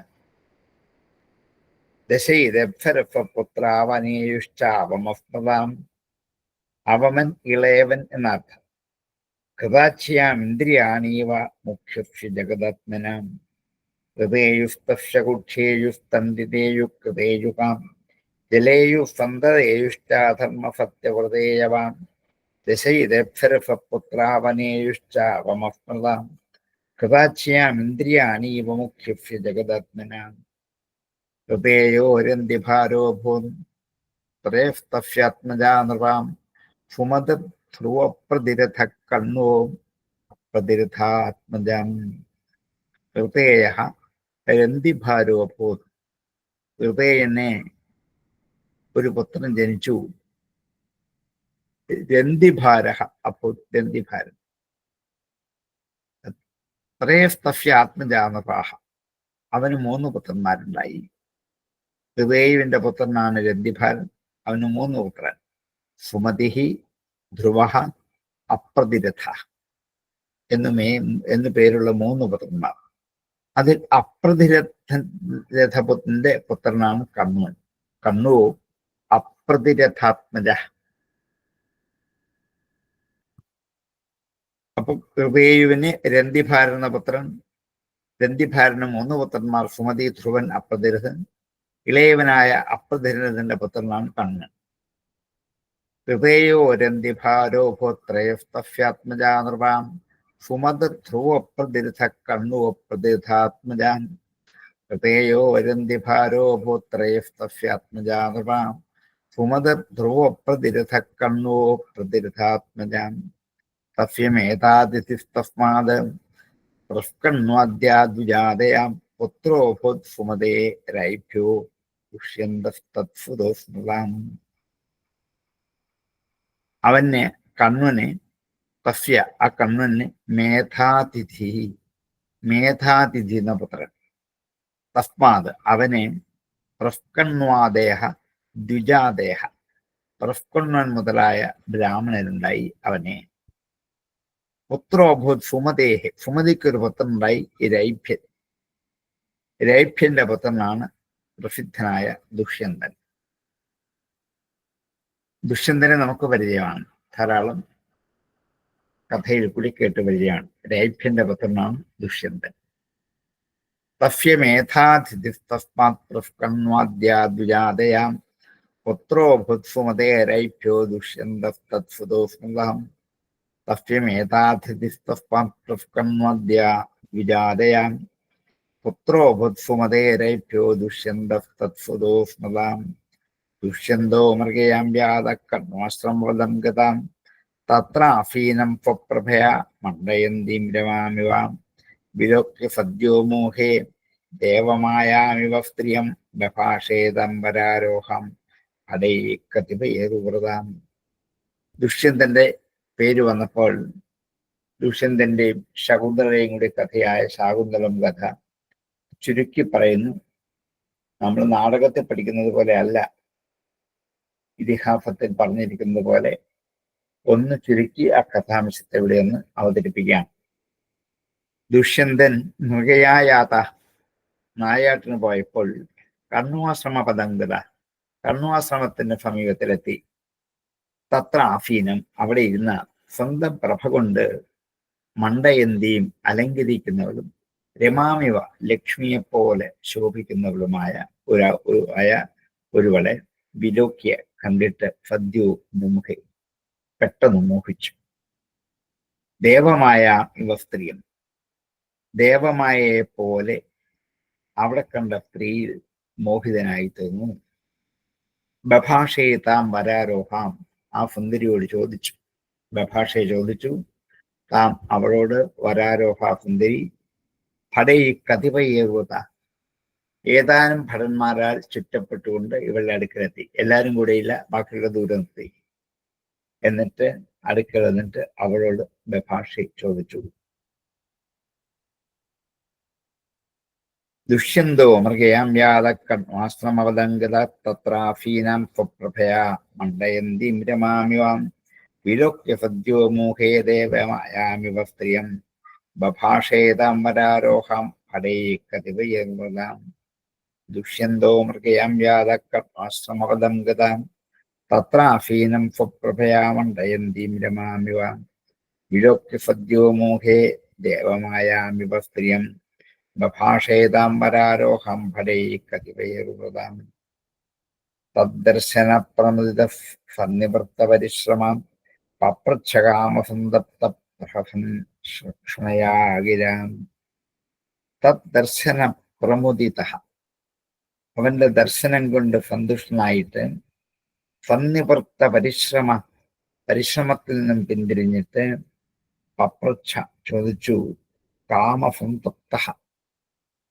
ദശൈതപ്സരസപുത്രാവനേയുശ്ചാവമസ്മതാം. അവമൻ ഇളയവൻ എന്നർത്ഥം. കൃതാച്യാം ഇന്ദ്രിയാണീവ മുഖ്യസ്യ ജഗദാത്മനാം. ഹൃതേയുസ്തസ്യ കുക്ഷേയുസ്തണ്ഡിതേയുകൃതേയുകാം ജലേയു സന്തതേയുശ്ചാധർമ്മസത്യവ്രതേയവാം ദശൈതപ്സരസപുത്രാവനേയുശ്ചാവമസ്മതാം. കൃതാച്യാമിന്ദ്രിയാണി വിമുഖ്യസ്യ ജഗദാത്മനാം ഹൃദയോരന്തിഭാരോഭൂൻ ത്രേസ്തസ്യാത്മജാ നൃപാം സുമത് ധ്രുവപ്രതിരഥ കണ്ണോ പ്രതിരഥാത്മജം. ഹൃദയ രന്തിഭാരോഭൂത്, ഹൃദയനെ ഒരു പുത്രൻ ജനിച്ചു. രന്തിഭാര അഭൂത്, രന്തിഭാരൻ. ത്രേസ്തസ്യ ആത്മജാനപാഹ, അവന് 3 പുത്രന്മാരുണ്ടായി. ഹൃദയവിന്റെ പുത്രനാണ് രന്തിഭാരൻ, അവന് 3 പുത്രൻ. സുമതിഹി, ധ്രുവ, അപ്രതിരഥ എന്നു പേരുള്ള 3 പുത്രന്മാർ. അതിൽ അപ്രതിരഥപുത്രന്റെ പുത്രനാണ് കണ്ണൻ. കണ്ണു അപ്രതിരഥാത്മജ. അപ്പൊ ഹൃദയുവിന് രന്തിഭാരന പുത്രൻ, രന്തിഭാരന് 3 പുത്രന്മാർ, സുമതി, ധ്രുവൻ, അപ്രതിരഥൻ. ഇളയവനായ അപ്രതിരഥന്റെ പുത്രനാണ് കണ്ണൻ. ഹൃദയോ രന്തിഭാരോഭോത്രയസ്തസ്യാത്മജാ നൃപാം സുമത് ധ്രുവപ്രതിരഥ കണ്ണു പ്രതിരഥാത്മജാൻ. ഹൃദയോ രന്തിഭാരോഭോത്രയസ്തസ്യാത്മജാ നൃപാം സുമത് ധ്രുവപ്രതിരഥ കണ്ണു പ്രതിരഥാത്മജാൻ. തസ്യമേതാതിഥിസ്തസ്മാത് പ്രസ്കണ്വാദ്യാദ്വിജാതയാം പുത്രോഭൂത് സുമതേ രൈഭ്യോ ദുഷ്യന്തസ്തത്സുതോ സ്മൃതാം. അവന് കണ്ണന്, തസ്യ ആ കണ്ണന് മേധാതിഥി, മേധാതിഥി എന്ന പുത്രൻ. തസ്മാത് അവന് പ്രസ്കണ്വാദേഹ ദ്വിജാദേഹ, പ്രസ്കണ്വൻ മുതലായ ബ്രാഹ്മണരുണ്ടായി അവനെ. പുത്രോഭൂത് സുമതേഹ്, സുമതിക്കൊരു പുത്രനുണ്ടായി രൈഭ്യൻ. രൈഭ്യന്റെ പുത്രനാണ് പ്രസിദ്ധനായ ദുഷ്യന്തൻ. ദുഷ്യന്തനെ നമുക്ക് പരിചയമാണ്, ധാരാളം കഥയിൽ കൂടി കേട്ട് പരിചയമാണ്. രൈഭ്യന്റെ പുത്രനാണ് ദുഷ്യന്തൻ. തസ്യമേധാതിഥിസ്തസ്മാത് പ്രസ്കണ്വാദ്യാദ്വിജാതയാം പുത്രോഭൂത് സുമതേ രൈഭ്യോ ദുഷ്യന്തസ്തത്സുതോ സ്മൃതം. തസ്യമേതാതിഥിസ്തസ്മാത് പ്രസ്കണ്വാദ്യാദ്വിജാതയാം പുത്രോഭൂത് സുമതേ രൈഭ്യോ ദുഷ്യന്തസ്തത്സുതോ സ്മൃതാം. ദുഷ്യന്തോ മൃഗയാം വ്യാതകർമാശ്രമവദം ഗതാം തത്രാഫീനം സ്വപ്രഭയാ മണ്ഡയന്തീം രമാമിവാം. വിലോക്യ സദ്യോ മോഹേ ദേവമായാമിവ സ്ത്രിയം ബഭാഷേതംബരാരോഹം അടൈ കതിപയേതുവൃതാം. ദുഷ്യന്തന്റെ പേര് വന്നപ്പോൾ ദുഷ്യന്തന്റെയും ശകുന്തളയും കൂടി കഥയായ ശാകുന്തളം കഥ ചുരുക്കി പറയുന്നു. നമ്മൾ നാടകത്തിൽ പഠിക്കുന്നത് പോലെ അല്ല, ഇതിഹാസത്തിൽ പറഞ്ഞിരിക്കുന്നത് പോലെ ഒന്ന് ചുരുക്കി ആ കഥാംശത്തെ ഇവിടെ ഒന്ന് അവതരിപ്പിക്കാം. ദുഷ്യന്തൻ മൃഗയായാത, നായാട്ടിന് പോയപ്പോൾ കണ്വാശ്രമ പദംഗത, കണ്വാശ്രമത്തിന്റെ സമീപത്തിലെത്തി. തത്ര ആഫീനം, അവിടെ ഇരുന്ന സ്വന്തം പ്രഭ കൊണ്ട് മണ്ഡയന്തിയും അലങ്കരിക്കുന്നവളും രമാമിവ ലക്ഷ്മിയെപ്പോലെ ശോഭിക്കുന്നവളുമായ ഒരുവളെ വിലോക്യ കണ്ടിട്ട് സദ്യോ മുമുഖെ പെട്ടെന്ന് മോഹിച്ചു. ദേവമായ ഇവ സ്ത്രീയും, ദേവമായയെ പോലെ അവിടെ കണ്ട സ്ത്രീയിൽ മോഹിതനായി തീർന്നു. ബഭാഷയെ താം വരാരോഹാം, ആ സുന്ദരിയോട് ചോദിച്ചു. ബഭാഷയെ ചോദിച്ചു, താം അവളോട് വരാരോഹ സുന്ദരി ഭടൈ കതിപയേറുക, ഏതാനും ഭടന്മാരാൽ ചുറ്റപ്പെട്ടുകൊണ്ട് ഇവളുടെ അടുക്കലെത്തി. എല്ലാരും കൂടെയില്ല, ബാക്കിയുള്ള ദൂരം നിർത്തി. എന്നിട്ട് അടുക്കൽ എന്നിട്ട് അവളോട് ബഭാഷ ചോദിച്ചു. ദുഷ്യന്തോ മൃഗയാം വ്യാതകർമാശ്രമവദംഗത തത്രാഫീനാം സ്വപ്രഭയാ മണ്ഡയന്തീം രമാമിവാം. വിലോക്യ സദ്യോ മോഹേ ദേവമായാമിവ സ്ത്രിയം ബഭാഷേതാം വരാരോഹം ഭടൈ കതിപയേർവതാം. ദുഷ്യന്തോ മൃഗയാം വ്യാതകർമാശ്രമവദം ഗതാം തത്രാഫീനം സ്വപ്രഭയാ മണ്ഡയന്തീം രമാമിവാം. വിലോക്യ സദ്യോ മോഹേ ദേവമായാമിവ സ്ത്രിയം ബഭാഷേതാം വരാരോഹം ഭടൈ കതിപയേർവതാം. തദ്ദർശന പ്രമുദിത സന്നിവൃത്ത പരിശ്രമം പപ്രച്ഛകാമസന്തപ്ത പ്രഹസൻ ക്ഷണയാഗിരാം. തത് ദർശന പ്രമുദിത, അവന്റെ ദർശനം കൊണ്ട് സന്തുഷ്ടനായിട്ട് സന്നിവൃത്ത പരിശ്രമത്തിൽ നിന്നും പിന്തിരിഞ്ഞിട്ട് പപ്രച്ഛ ചോദിച്ചു, കാമസന്തപ്ത,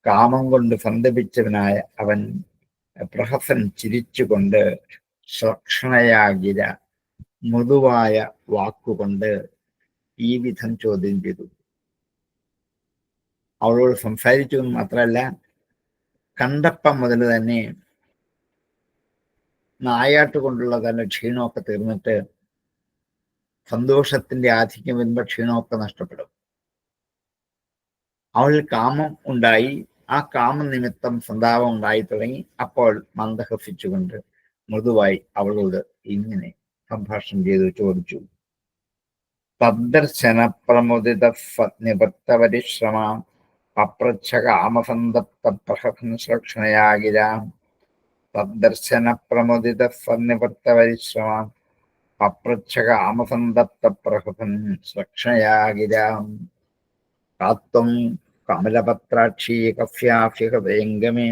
കാമം കൊണ്ട് സന്തപിച്ചവനായ അവൻ പ്രഹസൻ ചിരിച്ചുകൊണ്ട് ശ്രക്ഷണയാകിര, മൃദുവായ വാക്കുകൊണ്ട് ഈ വിധം ചോദ്യം ചെയ്തു. അവളോട് സംസാരിച്ചു എന്ന് മാത്രമല്ല, കണ്ടപ്പം മുതൽ തന്നെ നായാട്ട് കൊണ്ടുള്ള തന്റെ ക്ഷീണമൊക്കെ തീർന്നിട്ട് സന്തോഷത്തിന്റെ ആധിക്യം വരുമ്പോൾ ക്ഷീണമൊക്കെ നഷ്ടപ്പെടും. അവളിൽ കാമം ഉണ്ടായി, ആ കാമനിമിത്തം സന്താപം ഉണ്ടായി തുടങ്ങി. അപ്പോൾ മന്ദഹസിച്ചുകൊണ്ട് മൃദുവായി അവളോട് ഇങ്ങനെ സംഭാഷണം ചെയ്തു ചോദിച്ചു, തദ്ദർശന പ്രമുദിത നിവൃത്തപരിശ്രമ പപ്രച്ഛ കാമസന്തപ്ത പ്രഹസനയാകിരാം. തദ്ദർശന പ്രമുദിത നിവൃത്തപരിശ്രമ പപ്രച്ഛ കാമസന്തപ്ത പ്രഹസൻ ശ്രക്ഷയാകിരാം. കാത്വം കമലപത്രാക്ഷി കഫ്യാഫ്യഹൃദയംഗമേ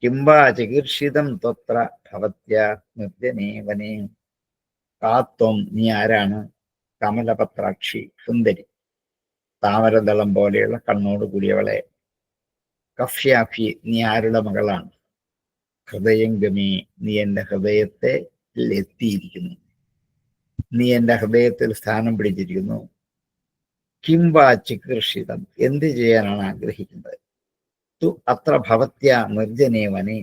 കിം വാ ചികീർഷിതം ത്വത്ര ഭവത്യാ നിർജ്ജനേ വനേ. കാത്വം, നീ ആരാണ്? കമലപത്രാക്ഷി, സുന്ദരി, താമരദളം പോലെയുള്ള കണ്ണോട് കൂടിയവളെ. കഫ്യാഫി, നീ ആരുടെ മകളാണ്? ഹൃദയംഗമേ, നീ എൻ്റെ ഹൃദയത്തെ എത്തിയിരിക്കുന്നു, നീ എൻ്റെ ഹൃദയത്തിൽ സ്ഥാനം പിടിച്ചിരിക്കുന്നു. കിംവാ ചികീർഷിതം, എന്ത് ചെയ്യാനാണ് ആഗ്രഹിക്കുന്നത്? തു അത്ര ഭവത്യ നിർജ്ജനേ വനേ,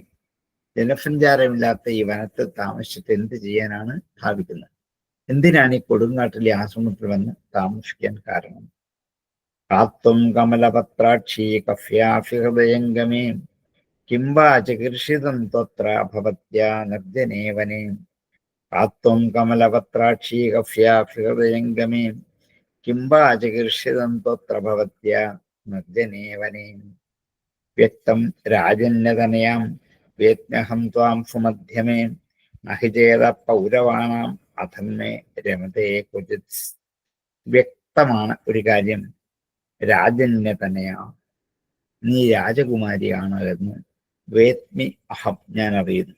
ജനസഞ്ചാരമില്ലാത്ത ഈ വനത്തിൽ താമസിച്ചിട്ട് എന്ത് ചെയ്യാനാണ് ഭാവിക്കുന്നത്? എന്തിനാണ് ഈ കൊടുങ്കാട്ടിലെ ആശ്രമത്തിൽ വന്ന് താമസിക്കാൻ കാരണം? കാത്വം കമലപത്രാക്ഷി കഫ്യാഫി ഹൃദയംഗമേ കിംവാ ചികീർഷിതം ത്വത്ര ഭവത്യാ നിർജ്ജനേ വനേ. കാത്വം കമലപത്രാക്ഷി കഫ്യാഫി ഹൃദയംഗമേ കിംവാ ചികീർഷിതം ത്വത്ര ഭവത്യാ നിർജ്ജനേ വനേ. വ്യക്തം രാജന്യതനയാം വേത്മ്യഹം ത്വാം സുമധ്യമേ നഹി ചേത പൗരവാണാം അധന്മേ രമതേ ക്വചിത്. വ്യക്തമാണ് ഒരു കാര്യം, രാജന്യതനയാ, നീ രാജകുമാരിയാണ് എന്ന് വേത്മി അഹം, ഞാൻ അറിയുന്നു.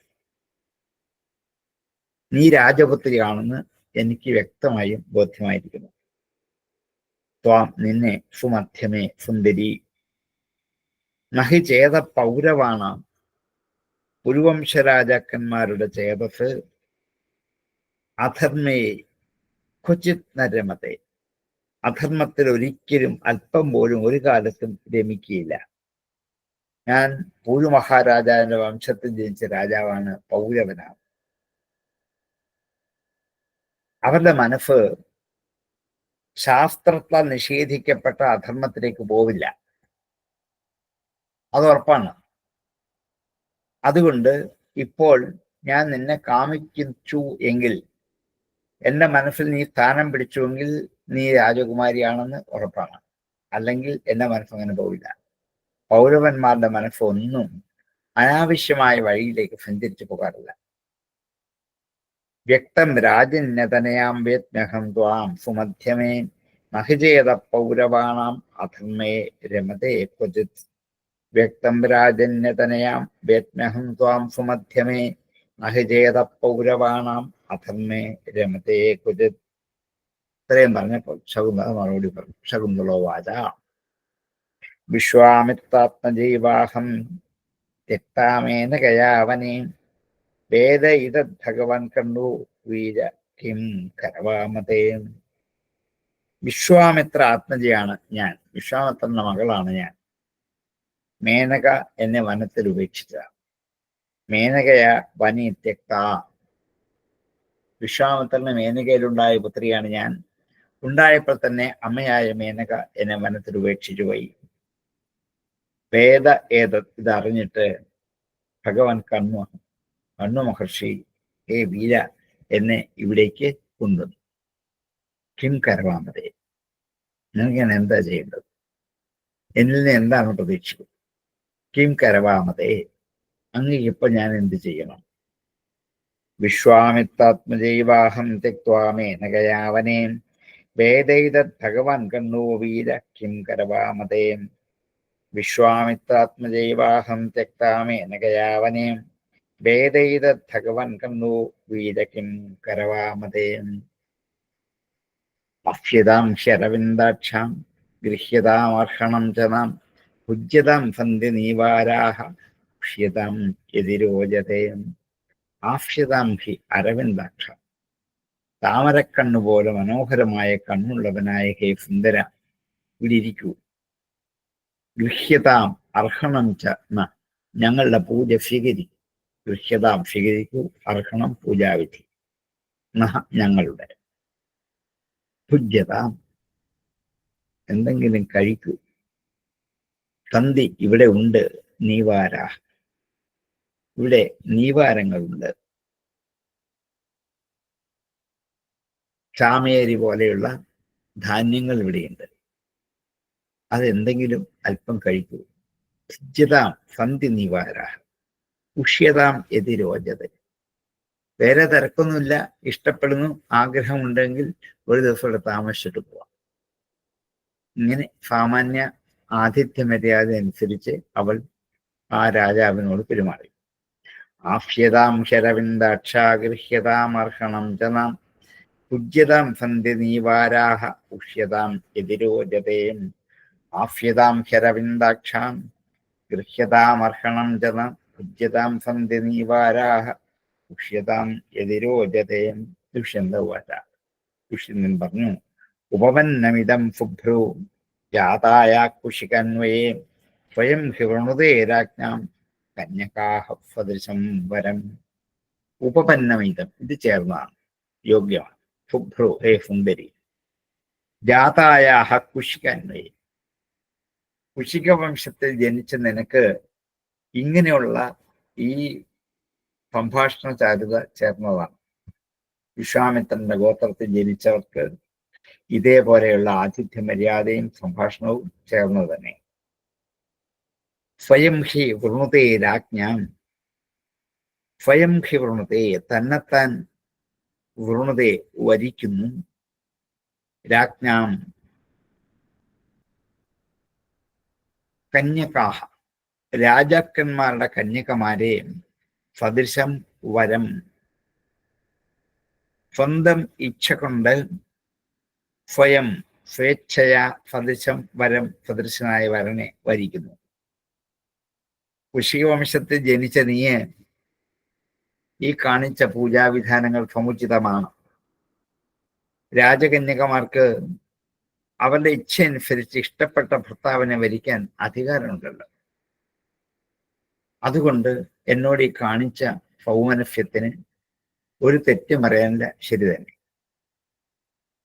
നീ രാജപുത്രിയാണെന്ന് എനിക്ക് വ്യക്തമായും ബോധ്യമായിരിക്കുന്നു. ത്വാം, നിന്നെ, സുമധ്യമേ, സുന്ദരി, നഹി ചേത പൗരവാണ്, പുരുവംശ രാജാക്കന്മാരുടെ ചേതസ്, അധർമ്മേ ക്വചിത് നരമത്തെ, അധർമ്മത്തിൽ ഒരിക്കലും അല്പം പോലും ഒരു കാലത്തും രമിക്കുകയില്ല. ഞാൻ പുരു മഹാരാജാവിന്റെ വംശത്തിൽ ജനിച്ച രാജാവാണ്, പൗരവനാണ്. അവരുടെ മനസ്സ് ശാസ്ത്രത്താൽ നിഷേധിക്കപ്പെട്ട അധർമ്മത്തിലേക്ക് പോവില്ല, അത് ഉറപ്പാണ്. അതുകൊണ്ട് ഇപ്പോൾ ഞാൻ നിന്നെ കാമിച്ചു എങ്കിൽ, എൻ്റെ മനസ്സിൽ നീ സ്ഥാനം പിടിച്ചുവെങ്കിൽ നീ രാജകുമാരിയാണെന്ന് ഉറപ്പാണ്. അല്ലെങ്കിൽ എൻ്റെ മനസ്സങ്ങനെ പോവില്ല. പൗരവന്മാരുടെ മനസ്സൊന്നും അനാവശ്യമായ വഴിയിലേക്ക് സഞ്ചരിച്ചു പോകാറില്ല. വ്യക്തം രാജന്യതനയാം വേത്മ്യഹം ത്വാം സുമധ്യമേ നഹി ചേത പൗരവാണാം അധർമ്മേ രമതേ ക്വചിത്. വ്യക്തം രാജന്യതനയാം വേത്മ്യഹം ത്വാം സുമധ്യമേ നഹി ചേത പൗരവാണാം അധർമ്മേ രമതേ ക്വചിത്. ഇത്രയും പറഞ്ഞപ്പോൾ ശകുന്തള മറുപടി പറഞ്ഞു. ശകുന്തളോ വാച വിശ്വാമിത്രാത്മജൈവാഹം ത്യക്താമേന കയാവനേ വേദ ഇതദ് ഭഗവാൻ കണ്ടു വീര കിം കരവാമതേ. വിശ്വാമിത്ര ആത്മജയാണ് ഞാൻ, വിശ്വാമിത്രന്റെ മകളാണ് ഞാൻ. മേനക എന്നെ വനത്തിൽ ഉപേക്ഷിച്ച, മേനകയ വനി ത്യക്ത, വിശ്വാമിത്രന് മേനകയിലുണ്ടായ പുത്രിയാണ് ഞാൻ. ഉണ്ടായപ്പോൾ തന്നെ അമ്മയായ മേനക എന്നെ വനത്തിൽ ഉപേക്ഷിച്ചു പോയി. വേദ ഏതത്, ഇതറിഞ്ഞിട്ട് ഭഗവാൻ കണ്ണു മഹർഷി, ഹേ വീര, എന്നെ ഇവിടേക്ക് കൊണ്ടുവന്നു. കിം കരവാമതേ, നിനക്ക് ഞാൻ എന്താ ചെയ്യേണ്ടത്? എന്നിൽ നിന്ന് എന്താണ് പ്രതീക്ഷിക്കുന്നത്? കിം കരവാമതേ, അങ്ങേക്ക് ഇപ്പൊ ഞാൻ എന്ത് ചെയ്യണം? വിശ്വാമിത്രാത്മജൈവാഹം ത്യക്ത്വാ മേനകയാവനേ വേദൈതദ് ഭഗവാൻ കണ്ണു വീര കിം കരവാമതേ. വിശ്വാമിത്രാത്മജൈവാഹം ത്യക്താമേന ഗയാവനേ വേദൈതദ് ഭഗവൻ കണ്ണു വീരകിം കരവാമതേ അഫ്യതാം ശരവിന്ദാക്ഷാം ഗൃഹ്യതാമർഹണം ച നാം ഭുജ്യതാം സന്ധ്യ നീവാരാഹ പുഷ്യതാം യതിരോജതേ ആഫ്യതാം ഹി അരവിന്ദാക്ഷ താമരക്കണ്ണുപോലെ മനോഹരമായ കണ്ണുള്ളവനായ ഹേ സുന്ദര ഇവിടെ ഇരിക്കൂ. ഗൃഹ്യതാം അർഹണം ച ന ഞങ്ങളുടെ പൂജ സ്വീകരിക്കൂ. ഗൃഹ്യതാം സ്വീകരിക്കൂ, അർഹണം പൂജാവിധി, നഹ ഞങ്ങളുടെ. ഭുജ്യതാം എന്തെങ്കിലും കഴിക്കൂ. സന്ധി ഇവിടെ ഉണ്ട്. നീവാര ഇവിടെ നീവാരങ്ങളുണ്ട്. ചാമേരി പോലെയുള്ള ധാന്യങ്ങൾ ഇവിടെയുണ്ട്. അതെന്തെങ്കിലും അല്പം കഴിക്കൂ. ഭുജ്യതാം സന്ധി നീവാര ഉഷ്യതാം എതിരോജത. വേറെ തിരക്കൊന്നുമില്ല, ഇഷ്ടപ്പെടുന്നു, ആഗ്രഹമുണ്ടെങ്കിൽ ഒരു ദിവസം ഇവിടെ താമസിച്ചിട്ട് പോവാം. ഇങ്ങനെ സാമാന്യ ആതിഥ്യ മര്യാദ അനുസരിച്ച് അവൾ ആ രാജാവിനോട് പെരുമാറി. ആഫ്യതാം ശരവിന്ദാക്ഷാഗൃഹ്യതാം അർഹണം ച നാം പൂജ്യതാം സന്ധ്യ നീവാരാഹ ഉഷ്യതാം എതിരോജതേം ആഫ്യതാം ശരവിന്ദാക്ഷാം ഗൃഹ്യതാമർഹണം ച നാം പൂജ്യതാം സന്ധ്യ നീവാരാഹ ഉഷ്യതാം എതിരോജതേം. ദുഷ്യന്ത ഉവാച. ദുഷ്യന്തൻ പറഞ്ഞു, ഉപപന്നമിതം ഫുഭ്രൂ ജാതായ കുശികന്വയേ സ്വയം ഹിവൃണുതേ രാജ്ഞാം കന്യകാഹ സദൃശം വരം. ഉപപന്നമിതം ഇത് ചേർന്നതാണ്, യോഗ്യമാണ്. ഫുഭ്രു ഹേ സുന്ദരി. ജാതായ കുശികന്വയേ കുശിക വംശത്തിൽ ജനിച്ച നിനക്ക് ഇങ്ങനെയുള്ള ഈ സംഭാഷണ ചാരുത ചേർന്നതാണ്. വിശ്വാമിത്രന്റെ ഗോത്രത്തിൽ ജനിച്ചവർക്ക് ഇതേപോലെയുള്ള ആതിഥ്യ മര്യാദയും സംഭാഷണവും ചേർന്നത് തന്നെ. സ്വയം ഹി വൃണുതേ രാജ്ഞാം. സ്വയം ഹി വൃണുതേ തന്നെത്താൻ വൃണുതേ വരിക്കുന്നു. രാജ്ഞാം കന്യകാഹ രാജാക്കന്മാരുടെ കന്യകമാരെ സദൃശം വരം സ്വന്തം ഇച്ഛ കൊണ്ട് സ്വയം സ്വേച്ഛയ സദൃശം വരം സദൃശനായ വരനെ വരിക്കുന്നു. കുശികവംശത്തിൽ ജനിച്ച നീയെ ഈ കാണിച്ച പൂജാവിധാനങ്ങൾ സമുചിതമാണ്. രാജകന്യകമാർക്ക് അവരുടെ ഇച്ഛ അനുസരിച്ച് ഇഷ്ടപ്പെട്ട ഭർത്താവിനെ വരിക്കാൻ അധികാരമുണ്ടല്ലോ. അതുകൊണ്ട് എന്നോട് ഈ കാണിച്ച സൗമനസ്യത്തിന് ഒരു തെറ്റും പറയാനില്ല, ശരി തന്നെ.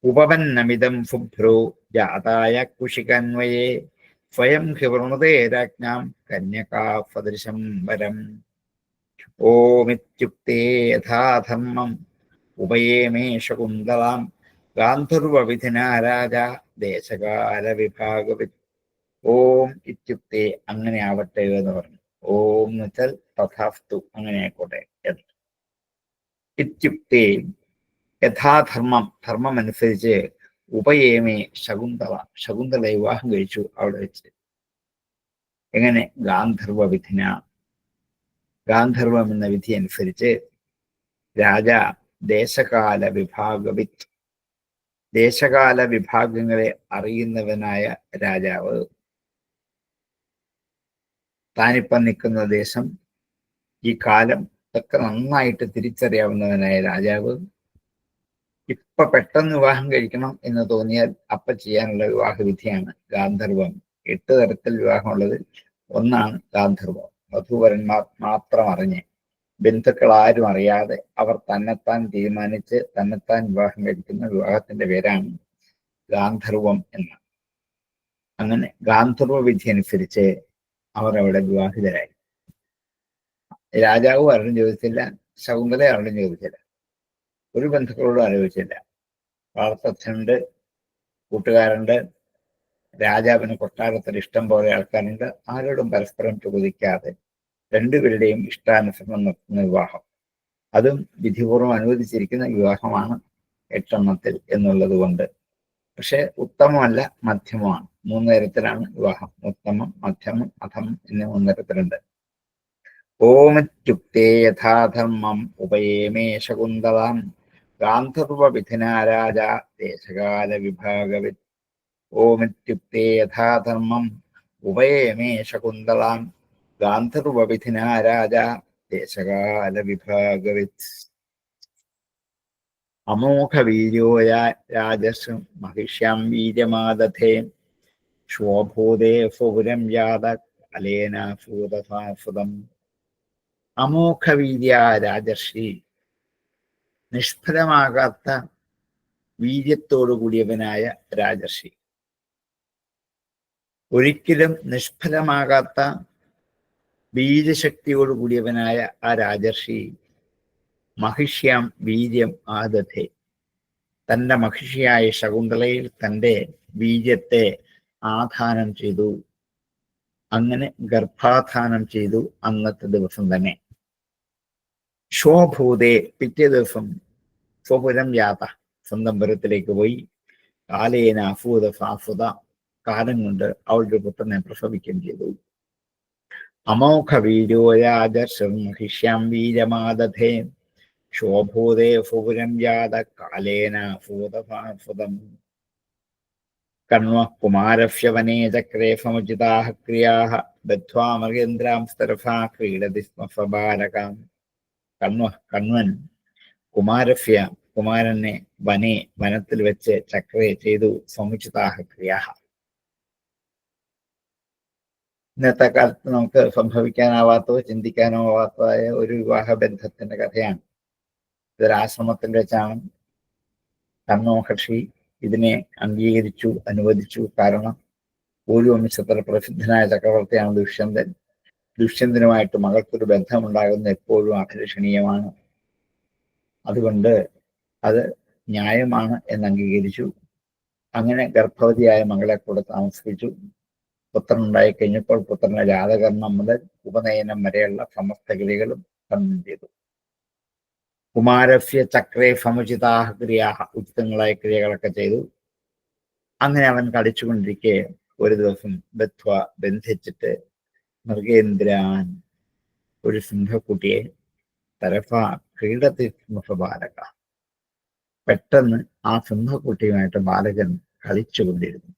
ഉപപന്നമിതം ഫുഭ്രോ ജാതായ കുശികന്വയേ സ്വയം ഹിവൃണുതേ രാജ്ഞാം കന്യകാ സദൃശം വരം. ഓമിത്യുക്തേ യഥാധർമ്മം ഉപയേമേ ശകുന്തളാം ഗാന്ധർവവിധിനാ രാജ ദേശകാല വിഭാഗവിത്. ഓം ഇത്യുക്തേ അങ്ങനെ ആവട്ടെ എന്ന് പറഞ്ഞു. ഓം എന്ന് വെച്ചാൽ തഥാസ്തു അങ്ങനെ ആയിക്കോട്ടെ എന്ന്. ഇത്യുക്തേ യഥാധർമ്മം ധർമ്മം അനുസരിച്ച് ഉപയേമേ ശകുന്തള ശകുന്തള വിവാഹം കഴിച്ചു അവിടെ വെച്ച്. എങ്ങനെ? ഗാന്ധർവ വിധിന ഗാന്ധർവം എന്ന വിധി അനുസരിച്ച് രാജ ദേശകാല വിഭാഗവിത്ത് ദേശകാല വിഭാഗങ്ങളെ അറിയുന്നവനായ രാജാവ്, താനിപ്പം നിൽക്കുന്ന ദേശം ഈ കാലം ഒക്കെ നന്നായിട്ട് തിരിച്ചറിയാവുന്നവനായ രാജാവ് ഇപ്പൊ പെട്ടെന്ന് വിവാഹം കഴിക്കണം എന്ന് തോന്നിയാൽ അപ്പൊ ചെയ്യാനുള്ള വിവാഹവിധിയാണ് ഗാന്ധർവം. 8 തരത്തിൽ വിവാഹമുള്ളതിൽ ഒന്നാണ് ഗാന്ധർവം. വധൂവരന്മാർ മാത്രം അറിഞ്ഞ്, ബന്ധുക്കൾ ആരും അറിയാതെ അവർ തന്നെത്താൻ തീരുമാനിച്ച് തന്നെത്താൻ വിവാഹം കഴിക്കുന്ന വിവാഹത്തിന്റെ പേരാണ് ഗാന്ധർവം എന്ന്. അങ്ങനെ ഗാന്ധർവ വിധി അനുസരിച്ച് അവർ അവിടെ വിവാഹിതരായി. രാജാവും ആരോടും ചോദിച്ചില്ല, ശകുന്തല ആരോടും ചോദിച്ചില്ല, ഒരു ബന്ധുക്കളോടും ആലോചിച്ചില്ല. വളർത്തച്ഛനുണ്ട്, കൂട്ടുകാരുണ്ട്, രാജാവിന് കൊട്ടാരത്തിൽ ഇഷ്ടം പോലെ ആൾക്കാരുണ്ട്. ആരോടും പരസ്പരം ചോദിക്കാതെ രണ്ടുപേരുടെയും ഇഷ്ടാനുസരണം നടത്തുന്ന വിവാഹം, അതും വിധിപൂർവ്വം അനുവദിച്ചിരിക്കുന്ന വിവാഹമാണ് 8 എണ്ണത്തിൽ എന്നുള്ളത് കൊണ്ട്. പക്ഷെ ഉത്തമമല്ല, മധ്യമമാണ്. മൂന്ന് തരത്തിലാണ് വിവാഹം. ഉത്തമം, മധ്യമം, അധമം എന്നീ മൂന്ന് തരത്തിലുണ്ട്. ഓമിത്യുക്തേ യഥാധർമ്മം ഉപയേമേ ശകുന്തളാം ഗാന്ധർവവിധിനാ രാജ ദേശകാല വിഭാഗവിത്. ഓമിത്യുക്തേ യഥാധർമ്മം ഉപയേമേ ശകുന്തളാം ഗാന്ധർവവിധിനാ രാജ ദേശകാല വിഭാഗവിത്. അമോഘവീര്യോ രാജസ് മഹിഷ്യാം വീര്യമാദധേ ശോഭൂതേ ഫുരം യാത അലേന ഭൂതസാഫുതം. അമോഘവീര്യ രാജർഷി, നിഷ്ഫലമാകാത്ത വീര്യത്തോടു കൂടിയവനായ രാജർഷി. ഒരിക്കലും നിഷ്ഫലമാകാത്ത വീര്യശക്തിയോട് കൂടിയവനായ ആ രാജർഷി മഹിഷ്യാം വീര്യം ആദധേ, തന്റെ മഹിഷിയായ ശകുന്തളയിൽ തന്റെ വീര്യത്തെ ആധാനം ചെയ്തു. അങ്ങനെ ഗർഭാധാനം ചെയ്തു അന്നത്തെ ദിവസം തന്നെ. ശോഭൂതേ, പിറ്റേ ദിവസം സ്വപുരം യാത, സ്വന്തം പുരത്തിലേക്ക് പോയി. കാലേന അഫൂത ഫാഫുത, കാലം കൊണ്ട് അവളുടെ പുത്രനെ പ്രസവിക്കുകയും ചെയ്തു. അമോഘ വീര്യോ രാജർഷിഷ്യാം വീരമാദധേ ശോഭൂതേ ഫുപുരം യാത കാലേന അഫൂത ഫാഫുതം. കണ്വ കുമാരഫ്യവനേ ചക്രേ സമുചിതാഃ ക്രിയാഃ ബദ്ധ്വാ മൃഗേന്ദ്രാം സ്തരഫാ ക്രീഡതി സ്മ സ്വബാലകാം. കണ്വൻ കുമാരഫ്യ, കുമാരനെ വനെ, വനത്തിൽ വെച്ച് ചക്രേ ചെയ്തു സമുചിതാഃ ക്രിയാഃ. ഇന്നത്തെ കാലത്ത് നമുക്ക് സംഭവിക്കാനാവാത്തോ ചിന്തിക്കാനോ ആവാത്തതായ ഒരു വിവാഹ ബന്ധത്തിന്റെ കഥയാണ്. ഇതൊരാശ്രമത്തിൽ വെച്ചാണ് കണ്വമഹർഷി ഇതിനെ അംഗീകരിച്ചു, അനുവദിച്ചു. കാരണം ഒരു വംശത്തിൽ പ്രസിദ്ധനായ ചക്രവർത്തിയാണ് ദുഷ്യന്തൻ. ദുഷ്യന്തനുമായിട്ട് മകൾക്കൊരു ബന്ധമുണ്ടാകുന്നത് എപ്പോഴും അഭിലഷണീയമാണ്. അതുകൊണ്ട് അത് ന്യായമാണ് എന്ന് അംഗീകരിച്ചു. അങ്ങനെ ഗർഭവതിയായ മകളെ കൂടെ താമസിപ്പിച്ചു. പുത്രൻ ഉണ്ടായി കഴിഞ്ഞപ്പോൾ പുത്രന്റെ ജാതകർണം മുതൽ ഉപനയനം വരെയുള്ള സമസ്ത ക്രിയകളും കണ്വൻ ചെയ്തു. കുമാരഫ്യ ചക്രേ സമുചിതാഃ ക്രിയാഃ, ഉചിതങ്ങളായ ക്രിയകളൊക്കെ ചെയ്തു. അങ്ങനെ അവൻ കളിച്ചുകൊണ്ടിരിക്കെ ഒരു ദിവസം ബദ്ധ്വ, ബന്ധിച്ചിട്ട് മൃഗേന്ദ്രാൻ, ഒരു സിംഹക്കുട്ടിയെ തരഫ ക്രീഡത്തി ബാലക, പെട്ടെന്ന് ആ സിംഹക്കുട്ടിയുമായിട്ട് ബാലകൻ കളിച്ചുകൊണ്ടിരുന്നു.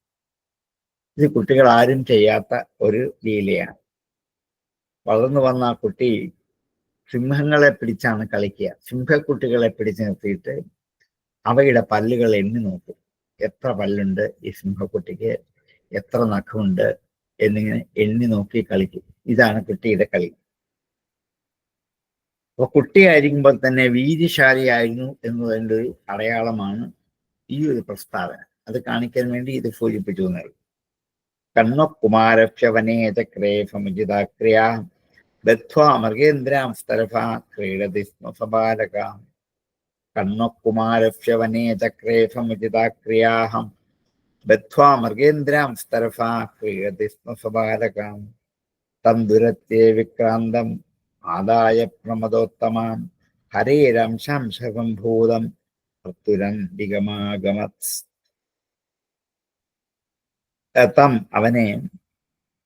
ഇത് കുട്ടികൾ ആരും ചെയ്യാത്ത ഒരു ലീലയാണ്. വളർന്നു വന്ന ആ കുട്ടി സിംഹങ്ങളെ പിടിച്ചാണ് കളിക്കുക. സിംഹക്കുട്ടികളെ പിടിച്ചു നിർത്തിയിട്ട് അവയുടെ പല്ലുകൾ എണ്ണി നോക്കും. എത്ര പല്ലുണ്ട് ഈ സിംഹക്കുട്ടിക്ക്, എത്ര നഖമുണ്ട് എന്നിങ്ങനെ എണ്ണി നോക്കി കളിക്കും. ഇതാണ് കുട്ടിയുടെ കളി. അപ്പൊ കുട്ടിയായിരിക്കുമ്പോൾ തന്നെ വീര്യശാലിയായിരുന്നു എന്നതിൻ്റെ ഒരു അടയാളമാണ് ഈ ഒരു പ്രസ്താവന. അത് കാണിക്കാൻ വേണ്ടി ഇത് സൂചിപ്പിച്ചു എന്നുള്ളൂ. കണ്വകുമാരഭ്യവനേ ചക്രേ സമുചിതാക്രിയാ ബദ്ധ്വാ മൃഗേന്ദ്രാം സ്തരഫാ ക്രീഡതി സ്മ സബാലക. കണ്വകുമാരഭ്യവനേ ചക്രേ സമുചിതാക്രിയാഹം ബദ്ധ്വാ മൃഗേന്ദ്രാം സ്തരഫാ ക്രീഡതി സ്മ സബാലക. തം ദുരത്യേ വിക്രാന്തം ആദായ പ്രമദോത്തമാം ഹരേരംശംശസംഭൂതം ഭർത്തുരന്തികമാഗമത്. തം, അവനെ,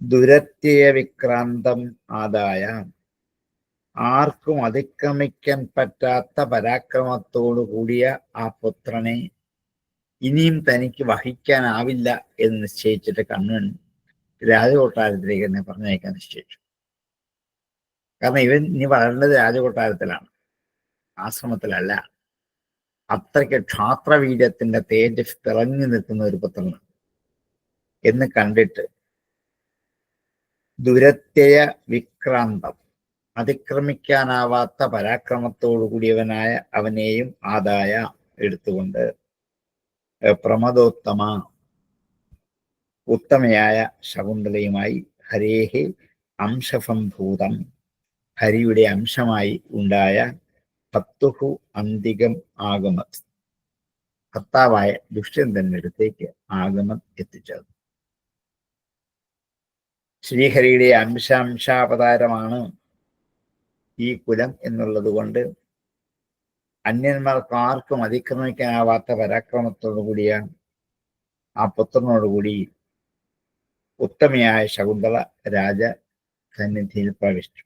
ദുരത്യയ വിക്രാന്തം ആദായ, ആർക്കും അതിക്രമിക്കാൻ പറ്റാത്ത പരാക്രമത്തോടു കൂടിയ ആ പുത്രനെ ഇനിയും തനിക്ക് വഹിക്കാനാവില്ല എന്ന് നിശ്ചയിച്ചിട്ട് കണ്ണൻ രാജകൊട്ടാരത്തിലേക്ക് തന്നെ പറഞ്ഞയക്കാൻ നിശ്ചയിച്ചു. കാരണം ഇവൻ ഇനി വളരേണ്ടത് രാജകൊട്ടാരത്തിലാണ്, ആശ്രമത്തിലല്ല. അത്രയ്ക്ക് ക്ഷാത്രവീര്യത്തിന്റെ തേജസ് തിളങ്ങി നിൽക്കുന്ന ഒരു പുത്രനാണ് എന്ന് കണ്ടിട്ട് ദുരത്യയ വിക്രാന്തം, അതിക്രമിക്കാനാവാത്ത പരാക്രമത്തോടു കൂടിയവനായ അവനെയും ആദായ എടുത്തുകൊണ്ട് പ്രമദോത്തമ, ഉത്തമയായ ശകുന്തളയുമായി ഹരേഹി അംശസംഭൂതം, ഹരിയുടെ അംശമായി ഉണ്ടായ ഭക്തുഹു അന്തികം ആഗമത്, ഭർത്താവായ ദുഷ്യന്തന്റെ അടുത്തേക്ക് ആഗമം എത്തിച്ചത്. ശ്രീഹരിയുടെ അംശാവതാരമാണ് ഈ കുലം എന്നുള്ളത് കൊണ്ട് അന്യന്മാർക്ക് ആർക്കും അതിക്രമിക്കാനാവാത്ത പരാക്രമത്തോടു കൂടിയ ആ പുത്രനോടുകൂടി ഉത്തമയായ ശകുന്തള രാജ സന്നിധിയിൽ പ്രവേശിച്ചു.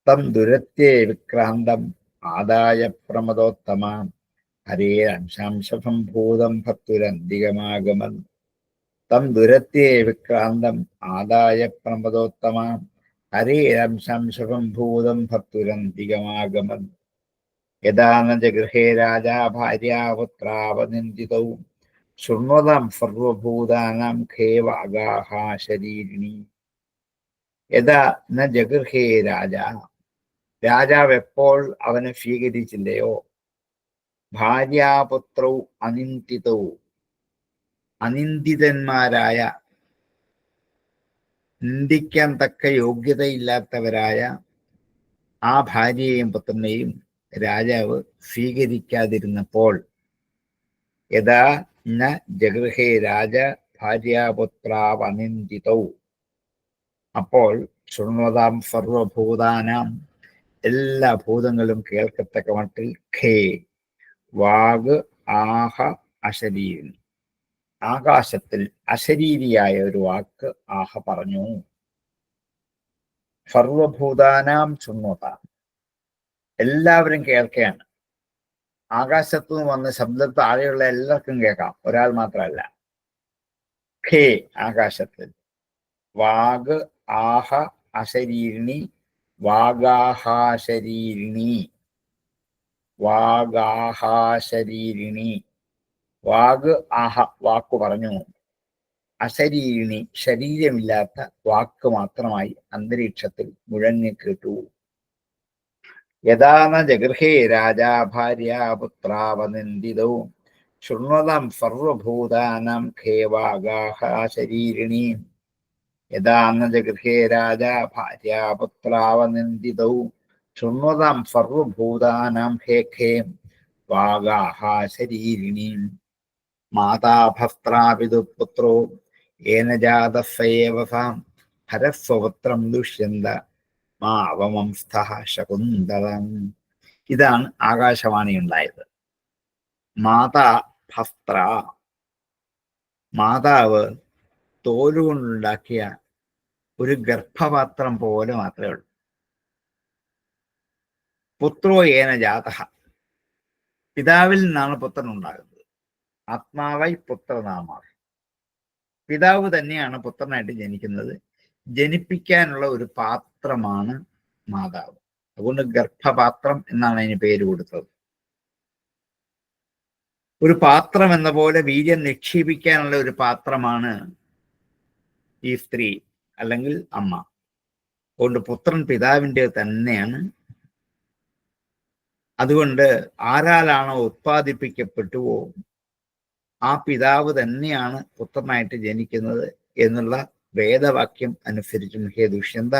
തം ദുരത്യേ വിക്രാന്തം ആദായ പ്രമദോത്തമാം ഹരേരംശാംശംഭൂതം ഭക്തുരന്തികമാഗമൻ. തം ദുരത്യേ വിക്രാന്തം ആദായ പ്രമദോത്തമാം ഹരേരംശംശംഭൂതം ഭക്തുരന്തികമാഗമൻ. യഥാ ന ജഗൃഹേ രാജാ ഭാര്യാപുത്രാവനിന്ദിതൗ ശൃണ്വതാം സർവഭൂതാനാം ഖേവാഗാഹ ശരീരിണി. യഥാ ന ജഗൃഹേ രാജാവ് എപ്പോൾ അവനെ സ്വീകരിച്ചില്ലയോ, ഭാര്യാപുത്രൗ അനിന്ദിതൗ അനിന്ദിതന്മാരായ നിന്ദിക്കാൻ തക്ക യോഗ്യതയില്ലാത്തവരായ ആ ഭാര്യയെയും പുത്രനെയും രാജാവ് സ്വീകരിക്കാതിരുന്നപ്പോൾ, യഥാ ന ജഗൃഹേ ഭാര്യാപുത്രാവനിന്ദിതൗ, അപ്പോൾ ശൃണ്വതാം സർവഭൂതാനാം, എല്ലാ ഭൂതങ്ങളും കേൾക്കത്തക്ക മട്ടിൽ ഖേ വാഗ് ആഹ അശരീരി, ആകാശത്തിൽ അശരീരിയായ ഒരു വാക്ക് ആഹ പറഞ്ഞു. സർവഭൂതാനാം ശൃണ്വത, എല്ലാവരും കേൾക്കുകയാണ്. ആകാശത്തു നിന്ന് വന്ന ശബ്ദം താഴെയുള്ള എല്ലാവർക്കും കേൾക്കാം, ഒരാൾ മാത്രമല്ല. ഖേ ആകാശത്തിൽ, വാഗ് ആഹ അശരീരിണി വാഗാഹാശരീരിണി വാഗാഹാശരീരിണി. വാഗ് ആഹ വാക്കു പറഞ്ഞു, അശരീരിണി ശരീരമില്ലാത്ത വാക്ക് മാത്രമായി അന്തരീക്ഷത്തിൽ മുഴങ്ങിക്കേട്ടു. യഥാ ന ജഗൃഹേ രാജാ ഭാര്യാപുത്രാവനിന്ദിതൗ ശൃണ്വതാം സർവഭൂതാനാം ഖേവാഗാഹ ശരീരിണി. യഥാ ന ജഗൃഹേ രാജാ ഭാര്യാപുത്രാവനിന്ദിതൗ ശൃണ്വതാം സർവഭൂതാനാം ഹേ ഖേ വാഗാഹ ശരീരിണി. മാതാഭസ്ത്രാപിതുപുത്രോ യേന ജാതസ്സയേവ സാം ഹരസ്വപുത്രം ദുഷ്യന്ത മാവമംസ്ഥഃ ശകുന്തളം. ഇതാണ് ആകാശവാണി ഉണ്ടായത്. മാതാ ഭസ്ത്ര, മാതാവ് തോലുകൊണ്ടുണ്ടാക്കിയ ഒരു ഗർഭപാത്രം പോലെ മാത്രമേ ഉള്ളൂ. പുത്രോ യേന ജാതഃ, പിതാവിൽ നിന്നാണ് പുത്രൻ ഉണ്ടാകുന്നത്. ആത്മാവൈ പുത്രനാമ, പിതാവ് തന്നെയാണ് പുത്രനായിട്ട് ജനിക്കുന്നത്. ജനിപ്പിക്കാനുള്ള ഒരു പാത്രമാണ് മാതാവ്. അതുകൊണ്ട് ഗർഭപാത്രം എന്നാണ് അതിന് പേര് കൊടുത്തത്. ഒരു പാത്രം എന്ന പോലെ വീര്യം നിക്ഷേപിക്കാനുള്ള ഒരു പാത്രമാണ് ഈ സ്ത്രീ അല്ലെങ്കിൽ അമ്മ. അതുകൊണ്ട് പുത്രൻ പിതാവിൻ്റെ തന്നെയാണ്. അതുകൊണ്ട് ആരാലാണോ ഉത്പാദിപ്പിക്കപ്പെട്ടുവോ ആ പിതാവ് തന്നെയാണ് പുത്രനായിട്ട് ജനിക്കുന്നത് എന്നുള്ള വേദവാക്യം അനുസരിച്ചും ഹേ ദുഷ്യന്ത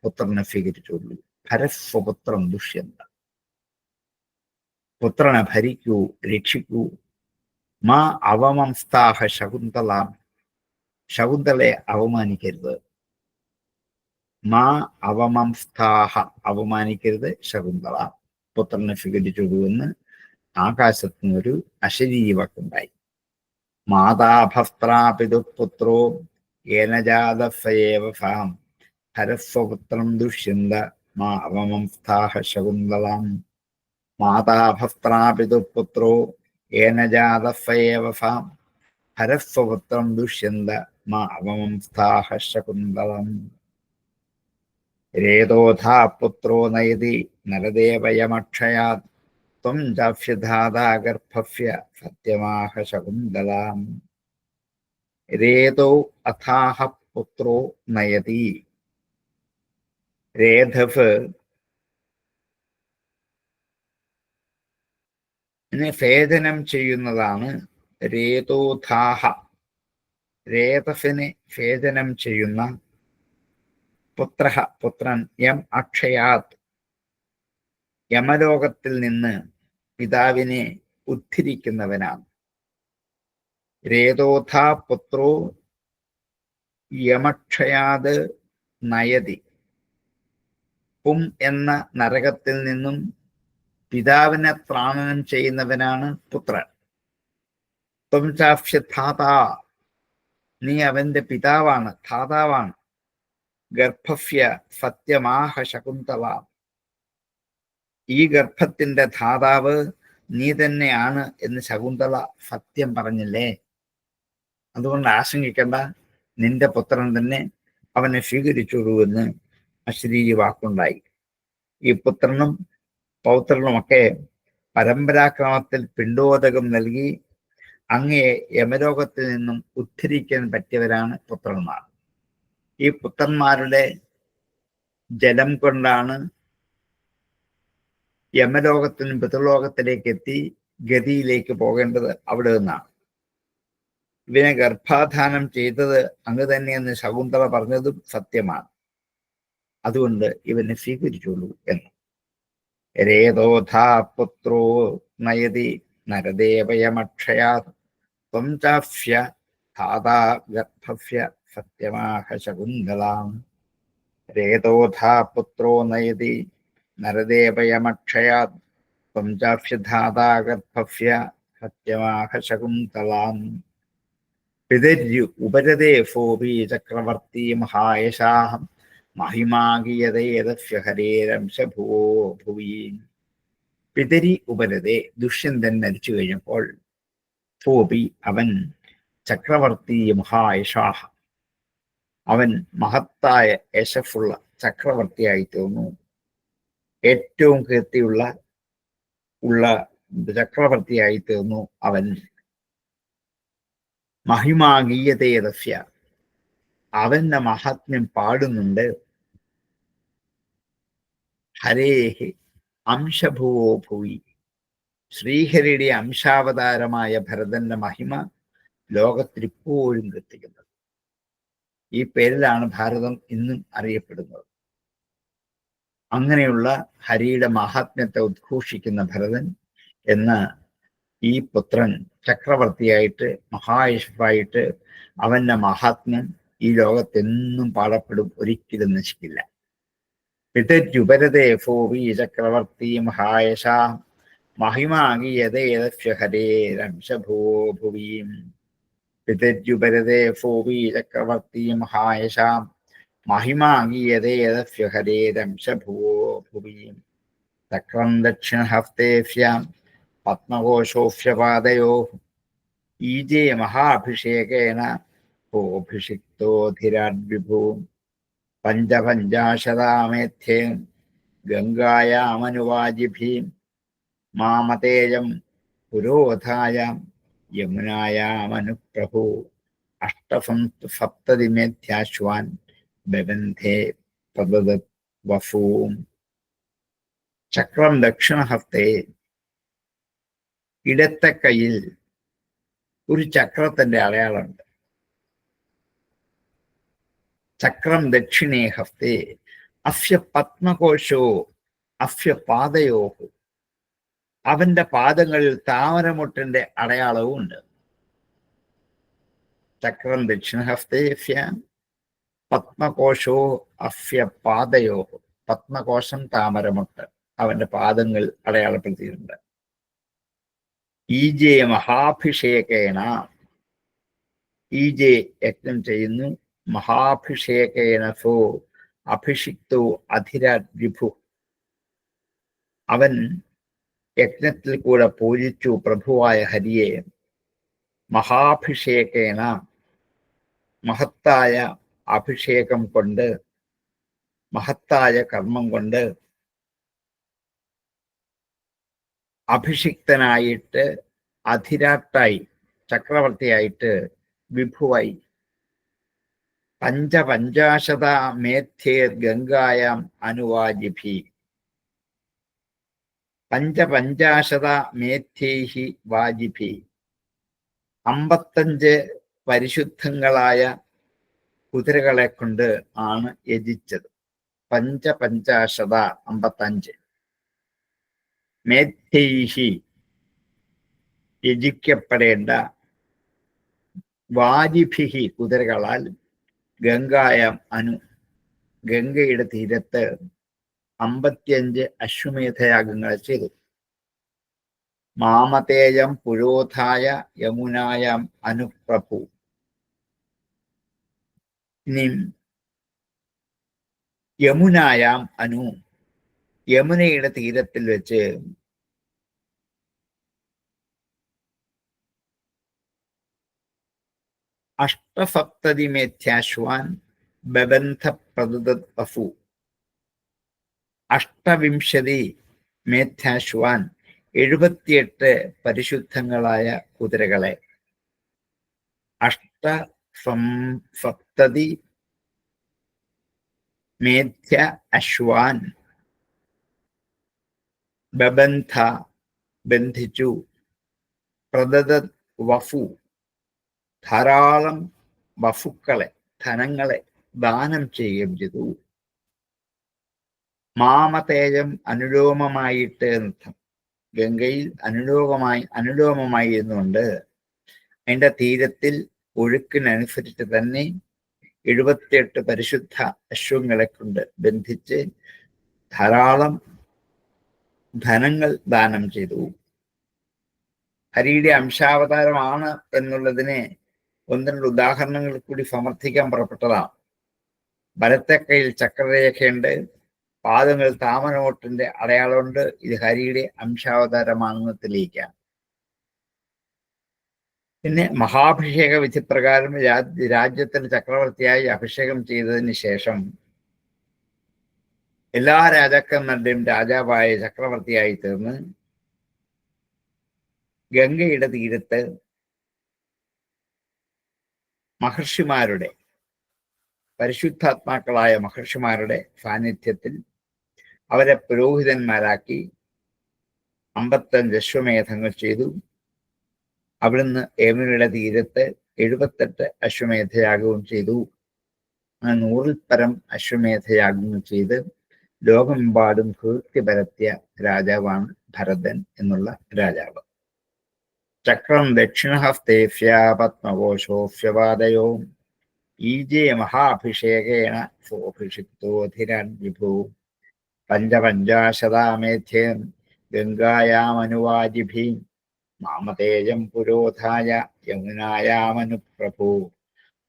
പുത്രനെ സ്വീകരിച്ചുള്ളൂ. ഭരസ്വപുത്രം ദുഷ്യന്ത, പുത്രനെ ഭരിക്കൂ, രക്ഷിക്കൂ. മാ അവമംസ്ഥാഹ ശകുന്തളാം, ശകുന്തളയെ അവമാനിക്കരുത്. മാ അവമംസ്ഥാഹ, അവമാനിക്കരുത് ശകുന്തള. പുത്രനെ സ്വീകരിച്ചുള്ളൂ എന്ന് ആകാശത്തു നിന്നൊരു അശരീരി വാക്കുണ്ടായി. മാതാഭസ്ത്രാപിതുപുത്രോ യേന ജാതസ്സയേവ സാം ഹരസ്വപുത്രം ദുഷ്യന്ത മാ അവമംസ്ഥാഹ ശകുന്തളാം. മാതാഭസ്ത്രാപിതുപുത്രോ യേന ജാതസ്സയേവ സാം ഹരസ്വപുത്രം ദുഷ്യന്ത മാ അവമംസ്ഥാഹ ശകുന്തളം. രേതോധാ പുത്രോ നയതി നരദേവയമക്ഷയാത് ത്വം ചാപ്സ്യധാതാഗർഭസ്യ സത്യമാഹ ശകുന്തളാം. രേതോ അഥാഹ പുത്രോ നയതി, രേധഫ് ഭേദനം ചെയ്യുന്നതാണ്. രേതോധാഹ, രേതസിനെ ഭേദനം ചെയ്യുന്ന. പുത്ര, പുത്രൻ. യം അക്ഷയാത്, യമലോകത്തിൽ നിന്ന് പിതാവിനെ ഉദ്ധരിക്കുന്നവനാണ്. രേതോധാ പുത്രോ യമക്ഷയാത് നയതി, പും എന്ന നരകത്തിൽ നിന്നും പിതാവിനെ ത്രാണനം ചെയ്യുന്നവനാണ് പുത്രൻ. ത്വം ചാപ്സ്യധാതാ, നീ അവന്റെ പിതാവാണ്, ധാതാവാണ്. ഗർഭഫ്യ സത്യമാഹ ശകുന്തള, ഈ ഗർഭത്തിന്റെ ധാതാവ് നീ തന്നെയാണ് എന്ന് ശകുന്തള സത്യം പറഞ്ഞില്ലേ? അതുകൊണ്ട് ആശങ്കിക്കേണ്ട, നിന്റെ പുത്രൻ തന്നെ, അവനെ സ്വീകരിച്ചോളൂ എന്ന് അശരീരി വാക്കുണ്ടായി. ഈ പുത്രനും പൗത്രനുമൊക്കെ പരമ്പരാക്രമത്തിൽ പിണ്ടോദകം നൽകി അങ്ങയെ യമലോകത്തിൽ നിന്നും ഉദ്ധരിക്കാൻ പറ്റിയവരാണ് പുത്രന്മാർ. ഈ പുത്രന്മാരുടെ ജലം കൊണ്ടാണ് യമലോകത്തിനും പിതൃലോകത്തിലേക്ക് എത്തി ഗതിയിലേക്ക് പോകേണ്ടത് അവിടെ നിന്നാണ്. ഇവനെ ഗർഭാധാനം ചെയ്തത് അങ്ങ് തന്നെയെന്ന് ശകുന്തള പറഞ്ഞതും സത്യമാണ്. അതുകൊണ്ട് ഇവനെ സ്വീകരിച്ചോളൂ എന്ന്. രേതോധാ പുത്രോ നയതി നരദേവയമക്ഷയാത് ത്വം ചാഫ്യ ധാതാ ഗർഭഫ്യ സത്യമാഹ ശകുന്തളാം. രേതോധാ പുത്രോ നയതി നരദേവയമക്ഷയാത് ത്വം ചാഫ്യ ധാതാ ഗർഭഫ്യ സത്യമാഹ ശകുന്തളാം. പിതര്യു ഉപരതേ ഫോപി ചക്രവർത്തി മഹായശാഹം മഹിമാഗീയതേതസ്യ ഹരേരംശഭുവോ ഭുവി. പിതരി ഉപരതേ, ദുഷ്യന്തൻ മരിച്ചു കഴിഞ്ഞപ്പോൾ, ഫോപി അവൻ, ചക്രവർത്തി മഹായശാഹ അവൻ മഹത്തായ യശസ്സുള്ള ചക്രവർത്തിയായി തീർന്നു. ഏറ്റവും കീർത്തിയുള്ള ചക്രവർത്തിയായി തീർന്നു അവൻ. മഹിമാഗീയതേതസ്യ, അവന്റെ മഹാത്മ്യം പാടുന്നുണ്ട്. ഹരേഹി അംശഭുവോ ഭുവി, ശ്രീഹരിയുടെ അംശാവതാരമായ ഭരതന്റെ മഹിമ ലോകത്തിൽ ഇപ്പോഴും കീർത്തിക്കുന്നത്. ഈ പേരിലാണ് ഭാരതം ഇന്നും അറിയപ്പെടുന്നത്. അങ്ങനെയുള്ള ഹരിയുടെ മഹാത്മ്യത്തെ ഉദ്ഘോഷിക്കുന്ന ഭരതൻ എന്ന ഈ പുത്രൻ ചക്രവർത്തിയായിട്ട് മഹായശസ്സായിട്ട് അവന്റെ മഹാത്മ്യം ഈ ലോകത്തെന്നും പാടപ്പെടും, ഒരിക്കലും നശിക്കില്ല. പിതര്യുപരതേ ഫോവി ചക്രവർത്തി മഹായശ മഹിമാഗീയതേതസ്യ ഹരേരംശഭുവോ ഭുവി. പിതര്യുപരതേ ഫോവി ചക്രവർത്തി മഹായശ മഹിമാഗീയതേതസ്യ ഹരേരംശഭുവോ ഭുവി. ചക്രം ദക്ഷിണഹസ്തേസ്യ പത്മകോശോഫ്യപാദയോ ഈജേ മഹാഭിഷേകേന ഭോഭിഷിക്തോധിരാദ്വിഭൂ. പഞ്ചപഞ്ചാശതാമേധ്യേ ഗംഗായാമനുവാജിഭീം മാമതേയം പുരോധായ യമുനായാമനുപ്രഭു. അഷ്ടസപ്തതിമേധ്യാശ്വാൻ ബബന്ധേ പ്രദദത് വസൂം. ചക്രം ദക്ഷിണഹസ്തേ, ഇടത്തെ കയ്യിൽ ഒരു ചക്രത്തിന്റെ അടയാളമുണ്ട്. ചക്രം ദക്ഷിണേ ഹസ്തേ അസ്യ പത്മകോശോ അസ്യ പാദയോ, അവന്റെ പാദങ്ങളിൽ താമരമുട്ടിന്റെ അടയാളവും ഉണ്ട്. ചക്രം ദക്ഷിണഹസ്തേസ്യ പത്മകോശോ അസ്യ പാദയോ, പത്മകോശം താമരമുട്ട് അവന്റെ പാദങ്ങൾ അടയാളപ്പെടുത്തിയിട്ടുണ്ട്. ഈജേ മഹാഭിഷേകേന, ഈജേ യജ്ഞം ചെയ്യുന്നു, മഹാഭിഷേകേന സോ അഭിഷിക്തോ അധിരാത് വിഭു, അവൻ യജ്ഞത്തിൽ കൂടെ പൂജിച്ചു പ്രഭുവായ ഹരിയെ. മഹാഭിഷേകേന, മഹത്തായ അഭിഷേകം കൊണ്ട്, മഹത്തായ കർമ്മം കൊണ്ട് അഭിഷിക്തനായിട്ട്, അധിരാട്ടായി, ചക്രവർത്തിയായിട്ട്, വിഭുവായി. പഞ്ചപഞ്ചാശത മേധ്യേർ ഗംഗായാം അനുവാജിഭി. പഞ്ചപഞ്ചാശത മേധ്യൈഹി വാജിഭി, 55 പരിശുദ്ധങ്ങളായ കുതിരകളെ കൊണ്ട് ആണ് യജിച്ചത്. പഞ്ചപഞ്ചാശത 55. മേധ്യൈഹി യജിക്കപ്പെടേണ്ട, വാജിഭിഹി കുതിരകളാൽ, ഗംഗായാം അനു ഗംഗയുടെ തീരത്ത് 55 അശ്വമേധയാഗങ്ങൾ ചെയ്തു. മാമതേയം പുരോധായ യമുനായാം അനുപ്രഭു, ഇനിയും യമുനായാം അനു, യമുനയുടെ തീരത്തിൽ വെച്ച് അഷ്ടസപ്തതിമേധ്യാശ്വാൻ ബബന്ധ പ്രദദത് വഫു, അഷ്ടവിംശതി മേധ്യാശ്വാൻ 78 പരിശുദ്ധങ്ങളായ കുതിരകളെ, അഷ്ടസപ്തതി മേധ്യ അശ്വാൻ ബബന്ധ ബന്ധിച്ചു, പ്രദദത് വഫു ധാരാളം വഫുക്കളെ ധനങ്ങളെ ദാനം ചെയ്യുകയും ചെയ്തു. മാമതേജം അനുലോമമായിട്ട് എന്നർത്ഥം. ഗംഗയിൽ അനുലോമമായി എന്നുകൊണ്ട് അതിൻ്റെ തീരത്തിൽ ഒഴുക്കിനനുസരിച്ച് തന്നെ 78 പരിശുദ്ധ അശ്വങ്ങളെ കൊണ്ട് ബന്ധിച്ച് ധാരാളം ധനങ്ങൾ ദാനം ചെയ്തു. ഹരിയുടെ അംശാവതാരമാണ് എന്നുള്ളതിനെ 1-2 ഉദാഹരണങ്ങൾ കൂടി സമർത്ഥിക്കാൻ പുറപ്പെട്ടതാണ്. വലത്തെ കൈയിൽ ചക്രരേഖയുണ്ട്, പാദങ്ങൾ താമരമോട്ടിന്റെ അടയാളമുണ്ട്. ഇത് ഹരിയുടെ അംശാവതാരമാണെന്ന് തെളിയിക്കാം. പിന്നെ മഹാഭിഷേക വിധിപ്രകാരം രാജ്യത്തിന് ചക്രവർത്തിയായി അഭിഷേകം ചെയ്തതിന് ശേഷം എല്ലാ രാജാക്കന്മാരുടെയും രാജാവായ ചക്രവർത്തിയായി തീർന്ന് ഗംഗയുടെ തീരത്ത് മഹർഷിമാരുടെ, പരിശുദ്ധാത്മാക്കളായ മഹർഷിമാരുടെ സാന്നിധ്യത്തിൽ അവരെ പുരോഹിതന്മാരാക്കി 55 അശ്വമേധങ്ങൾ ചെയ്തു. അവിടുന്ന് യമുനയുടെ തീരത്ത് 78 അശ്വമേധയാഗവും ചെയ്തു. 100-ൽ പരം അശ്വമേധയാഗങ്ങൾ ചെയ്ത് ലോകമെമ്പാടും കീർത്തി പരത്തിയ രാജാവാണ് ഭരതൻ എന്നുള്ള രാജാവ്. ചക്രം ദക്ഷിണഹസ്തേഭ്യ പത്മകോശോഭ്യപാദയോ ഈജേ മഹാഭിഷേകേണ സോഭിഷിക്തോധിരാൻ വിഭു പഞ്ചപഞ്ചാശതാമേധ്യം ഗംഗായാമനുവാജിഭി മാമതേജം പുരോധായ യമുനായാമനുപ്രഭു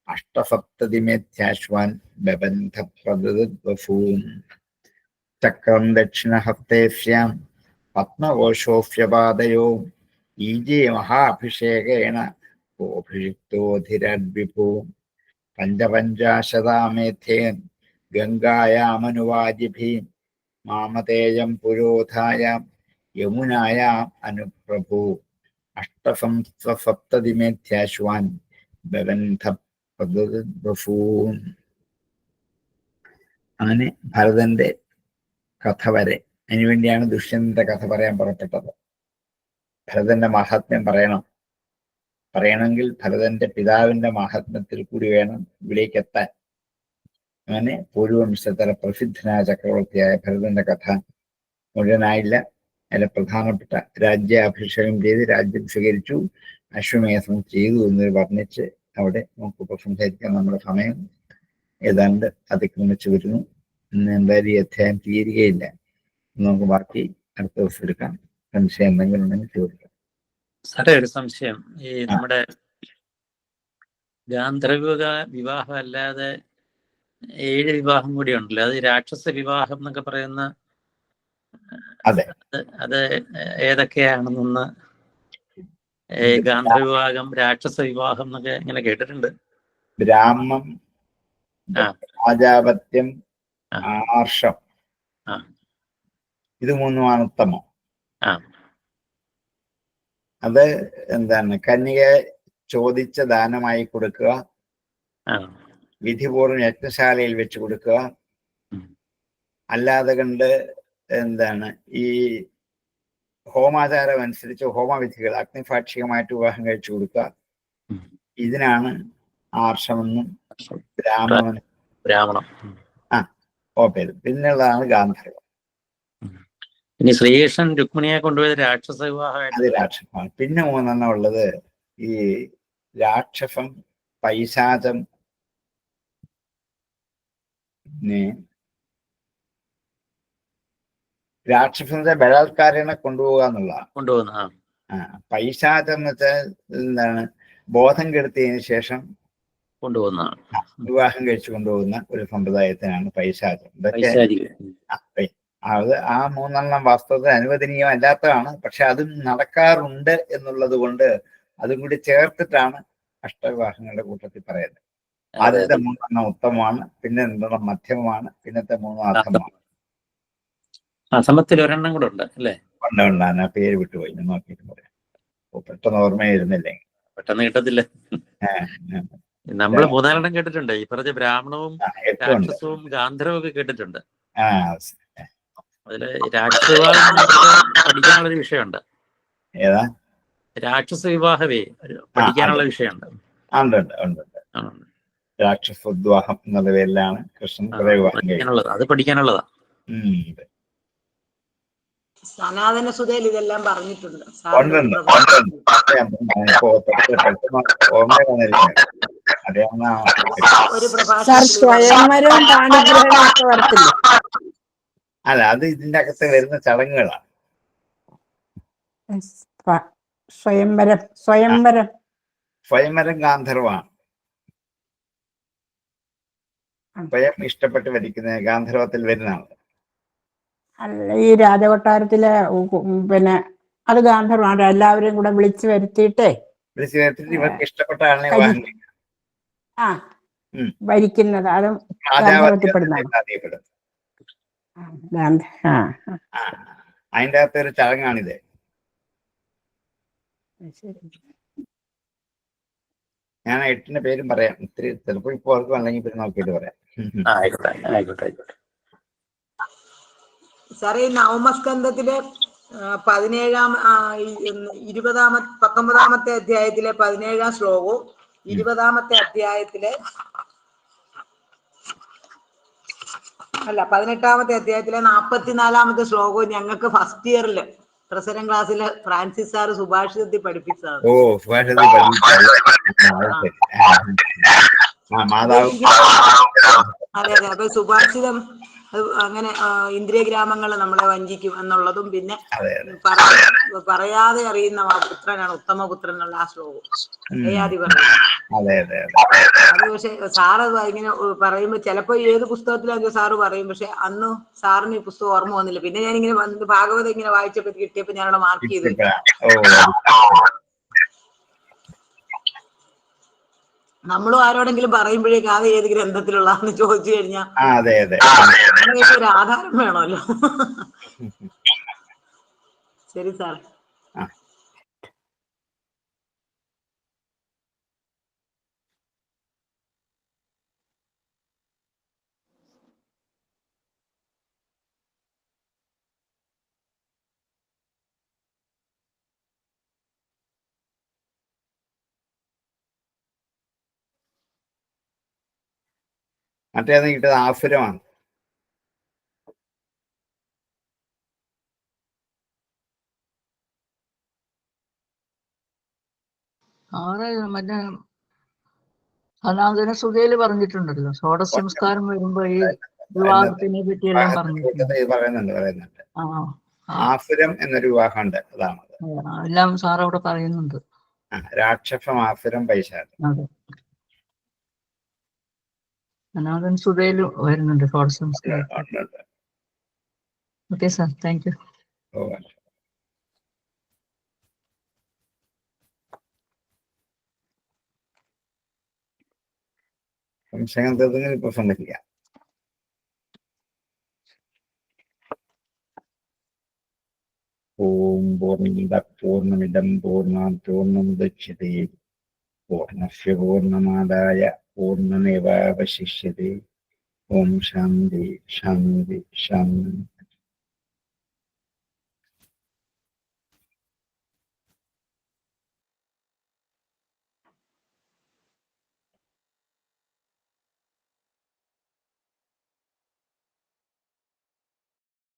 അഷ്ടസപ്തതിമേധ്യാശ്വാൻ ബബന്ധ പ്രദദദ്വഫൂൻ. ചക്രം ദക്ഷിണഹസ്തേഭ്യാം പത്മകോശോഭ്യപാദയോ ഈജേ മഹാഭിഷേകേണ സോഭിഷിക്തോധിരാൻ പഞ്ചപഞ്ചാശതാമേധ്യം ഗംഗായാമനുവാജിഭി മാമതേജം പുരോധായ യമുനായാം അനുപ്രഭു അഷ്ടസപ്തതിമേധ്യാശ്വാൻ ബബന്ധ പ്രദദദ്വഫൂൻ. അങ്ങനെ ഭരതന്റെ കഥ വരെ. അതിനുവേണ്ടിയാണ് ദുഷ്യന്തന്റെ കഥ പറയാൻ പുറപ്പെട്ടത്. ഭരതന്റെ മാഹാത്മ്യം പറയണമെങ്കിൽ ഭരതന്റെ പിതാവിന്റെ മാഹാത്മ്യത്തിൽ കൂടി വേണം ഇവിടേക്ക് എത്താൻ. അങ്ങനെ പൂർവവംശത്തിലെ പ്രസിദ്ധനായ ചക്രവർത്തിയായ ഭരതന്റെ കഥ മുഴുവനായില്ല. അതിലെ പ്രധാനപ്പെട്ട രാജ്യാഭിഷേകം ചെയ്ത് രാജ്യം സ്വീകരിച്ചു, അശ്വമേധം ചെയ്തു എന്ന് വർണ്ണിച്ച് അവിടെ നമുക്കിപ്പോൾ സംസാരിക്കാൻ നമ്മുടെ സമയം ഏതാണ്ട് അതിക്രമിച്ചു വരുന്നു. ഇന്ന് എന്തായാലും ഈ അധ്യായം തീരുകയില്ല. നമുക്ക് ബാക്കി അടുത്ത ദിവസം എടുക്കാം. സംശയം എന്തെങ്കിലും ഉണ്ടെങ്കിൽ ചോദിക്കാം. സാറേ, ഒരു സംശയം. ഈ നമ്മുടെ ഗാന്ധർവ വിവാഹം അല്ലാതെ 7 വിവാഹം കൂടി ഉണ്ടല്ലോ, അത് രാക്ഷസ വിവാഹം എന്നൊക്കെ പറയുന്ന, അത് ഏതൊക്കെയാണെന്നൊന്ന്. ഗാന്ധർവ വിവാഹം, രാക്ഷസ വിവാഹം എന്നൊക്കെ ഇങ്ങനെ കേട്ടിട്ടുണ്ട്. ബ്രാഹ്മം, ആജാപത്യം, ആർഷം, ഇത് 3 ഉത്തമം. അത് എന്താണ്? കന്യക ചോദിച്ച ദാനമായി കൊടുക്കുക, വിധിപൂർവ്വം യജ്ഞശാലയിൽ വെച്ച് കൊടുക്കുക, അല്ലാതെ കണ്ട് എന്താണ് ഈ ഹോമാചാരം അനുസരിച്ച് ഹോമവിധികൾ അഗ്നിസാക്ഷികമായിട്ട് വിവാഹം കഴിച്ചു കൊടുക്കുക. ഇതിനാണ് ആർഷമെന്നും ബ്രാഹ്മണം പേര്. പിന്നുള്ളതാണ് ഗാന്ധർവം. ഇനി ശ്രീകൃഷ്ണൻ രുക്മിണിയെ കൊണ്ടുപോയത് രാക്ഷസ വിവാഹമായിട്ട്. അത് രാക്ഷസമാണ്. പിന്നെ 3 ഉള്ളത് ഈ രാക്ഷസം, പൈശാചം, രാക്ഷസന്റെ ബലാത്കാരനെ കൊണ്ടുപോകുക എന്നുള്ളതാണ്. പൈശാചം എന്ന് വെച്ചാൽ എന്താണ്? ബോധം കെടുത്തിയതിനു ശേഷം കൊണ്ടുപോകുന്നതാണ്. വിവാഹം കഴിച്ചു കൊണ്ടുപോകുന്ന ഒരു സമ്പ്രദായത്തിനാണ് പൈശാചം. ഇതൊക്കെ അത് ആ 3 വാസ്തവത്തിൽ അനുവദനീയമല്ലാത്തതാണ്. പക്ഷെ അതും നടക്കാറുണ്ട് എന്നുള്ളത് കൊണ്ട് അതും കൂടി ചേർത്തിട്ടാണ് അഷ്ടവിവാഹങ്ങളുടെ കൂട്ടത്തിൽ പറയുന്നത്. ആദ്യത്തെ 3 ഉത്തമമാണ്, പിന്നെ 2 മധ്യമമാണ്, പിന്നത്തെ 3 അധമമാണ്. അസമത്തിൽ ഒരെണ്ണം കൂടെ ഉണ്ട് അല്ലേ? ഉണ്ടാണ്, ആ പേര് വിട്ടുപോയി, ഞാൻ നോക്കിയിട്ട് പറയാം. പെട്ടെന്ന് ഓർമ്മയിരുന്നില്ലേ? പെട്ടെന്ന് കിട്ടത്തില്ല. നമ്മൾ 3 കേട്ടിട്ടുണ്ട്. ഈ പറഞ്ഞ ബ്രാഹ്മണവും രാക്ഷസവും ഗാന്ധർവവും ഒക്കെ കേട്ടിട്ടുണ്ട്. അതില് രാക്ഷസ വിവാഹം പഠിക്കാനുള്ളൊരു വിഷയമുണ്ട്. ഏതാ? രാക്ഷസ വിവാഹമേ പഠിക്കാനുള്ള വിഷയമുണ്ട്. രാക്ഷസോദ്വാഹം എന്നുള്ള പേരിലാണ് കൃഷ്ണൻ അത് പഠിക്കാനുള്ളതാ. സനാതന സുധയിൽ ഇതെല്ലാം പറഞ്ഞിട്ടുണ്ട്. അല്ല, അത് ഇതിന്റെ അകത്ത് വരുന്ന ചടങ്ങുകളാണ്. സ്വയംവരം ഗാന്ധർവാണ്. സ്വയം ഇഷ്ടപ്പെട്ട് വരിക്കുന്ന ഗാന്ധർവത്തിൽ വരുന്നതാണ്. അല്ല, ഈ രാജകൊട്ടാരത്തിലെ പിന്നെ അത് ഗാന്ധർവാണ്. എല്ലാവരെയും കൂടെ വിളിച്ചു വരുത്തിയിട്ട് ഇവർക്ക് ഇഷ്ടപ്പെട്ട ആളിനെ വിവാഹം ഭരിക്കുന്നത്. അതും ഗാന്ധർവത്തിൽപ്പെടുന്നതാണ്. അതിൻ്റെ അകത്ത് ഒരു ചടങ്ങാണിത്. ഞാൻ 8 പേരും പറയാം. ഇത്തിരി ചിലപ്പോൾ ഇപ്പോൾ ഓർക്കും, അല്ലെങ്കിൽ പിന്നെ നോക്കിയിട്ട് പറയാം. ആയിക്കോട്ടെ. സാറേ, ഈ നവമസ്കന്ധത്തിലെ 19ാമത്തെ അധ്യായത്തിലെ 17ാം ശ്ലോകവും 20ാമത്തെ അധ്യായത്തിലെ 18ാമത്തെ അധ്യായത്തിലെ 44ാമത്തെ ശ്ലോകവും ഞങ്ങൾക്ക് ഫസ്റ്റ് ഇയറിൽ പ്രസരം ക്ലാസ്സില് ഫ്രാൻസിസ് സാറ് സുഭാഷിതത്തിൽ പഠിപ്പിച്ചതാണ്. അതെ. അപ്പൊ സുഭാഷിതം അങ്ങനെ ഇന്ദ്രിയഗ്രാമങ്ങൾ നമ്മളെ വഞ്ചിക്കും എന്നുള്ളതും, പിന്നെ പറയാതെ അറിയുന്ന പുത്രനാണ് ഉത്തമപുത്രൻ എന്നുള്ള ആ ശ്ലോകം ഏയാദി പറയുന്നത്. അത് പക്ഷെ സാറ് ഇങ്ങനെ പറയുമ്പോ ചിലപ്പോ ഏത് പുസ്തകത്തിലാണെന്ന് സാറ് പറയും. പക്ഷെ അന്ന് സാറിന് ഈ പുസ്തകം ഓർമ്മ വന്നില്ല. പിന്നെ ഞാനിങ്ങനെ ഭാഗവതം ഇങ്ങനെ വായിച്ചപ്പോ കിട്ടിയപ്പോ ഞാനവിടെ മാർക്ക് ചെയ്തു. നമ്മളും ആരോടെങ്കിലും പറയുമ്പോഴേക്കും അത് ഏത് ഗ്രന്ഥത്തിലുള്ളതെന്ന് ചോദിച്ചു കഴിഞ്ഞാൽ ഒരു ആധാരം വേണമല്ലോ. ശരി സാർ. മറ്റേന്ന് കിട്ടുന്നത് ആസുരമാണ്. മറ്റേ സനാതന സുധയില് പറഞ്ഞിട്ടുണ്ടല്ലോ, ഷോഡശ സംസ്കാരം വരുമ്പോ ഈ വിവാഹത്തിനെ പറ്റിയെല്ലാം പറയുന്നുണ്ട്. ആസുരം എന്നൊരു വിവാഹമുണ്ട്, അതാണ് എല്ലാം സാർ അവിടെ പറയുന്നുണ്ട്. രാക്ഷസം, ആസുരം, പൈശാചം. അതെ, സനാതന സുധയിൽ വരുന്നുണ്ട് ഷോഡശ സംസ്കാരം. Okay sir, thank you. സംശയം തീർന്നെങ്കിൽ ഇപ്പൊ സംബന്ധിക്കാം. ഓം പൂർണ്ണമിദം പൂർണ്ണാത് പൂർണ്ണമുദച്യതേ പൂർണ്ണസ്യ പൂർണ്ണമാദായ പൂർണ്ണമേവാവശിഷ്യതേ. ഓം ശാന്തി ശാന്തി ശാന്തി.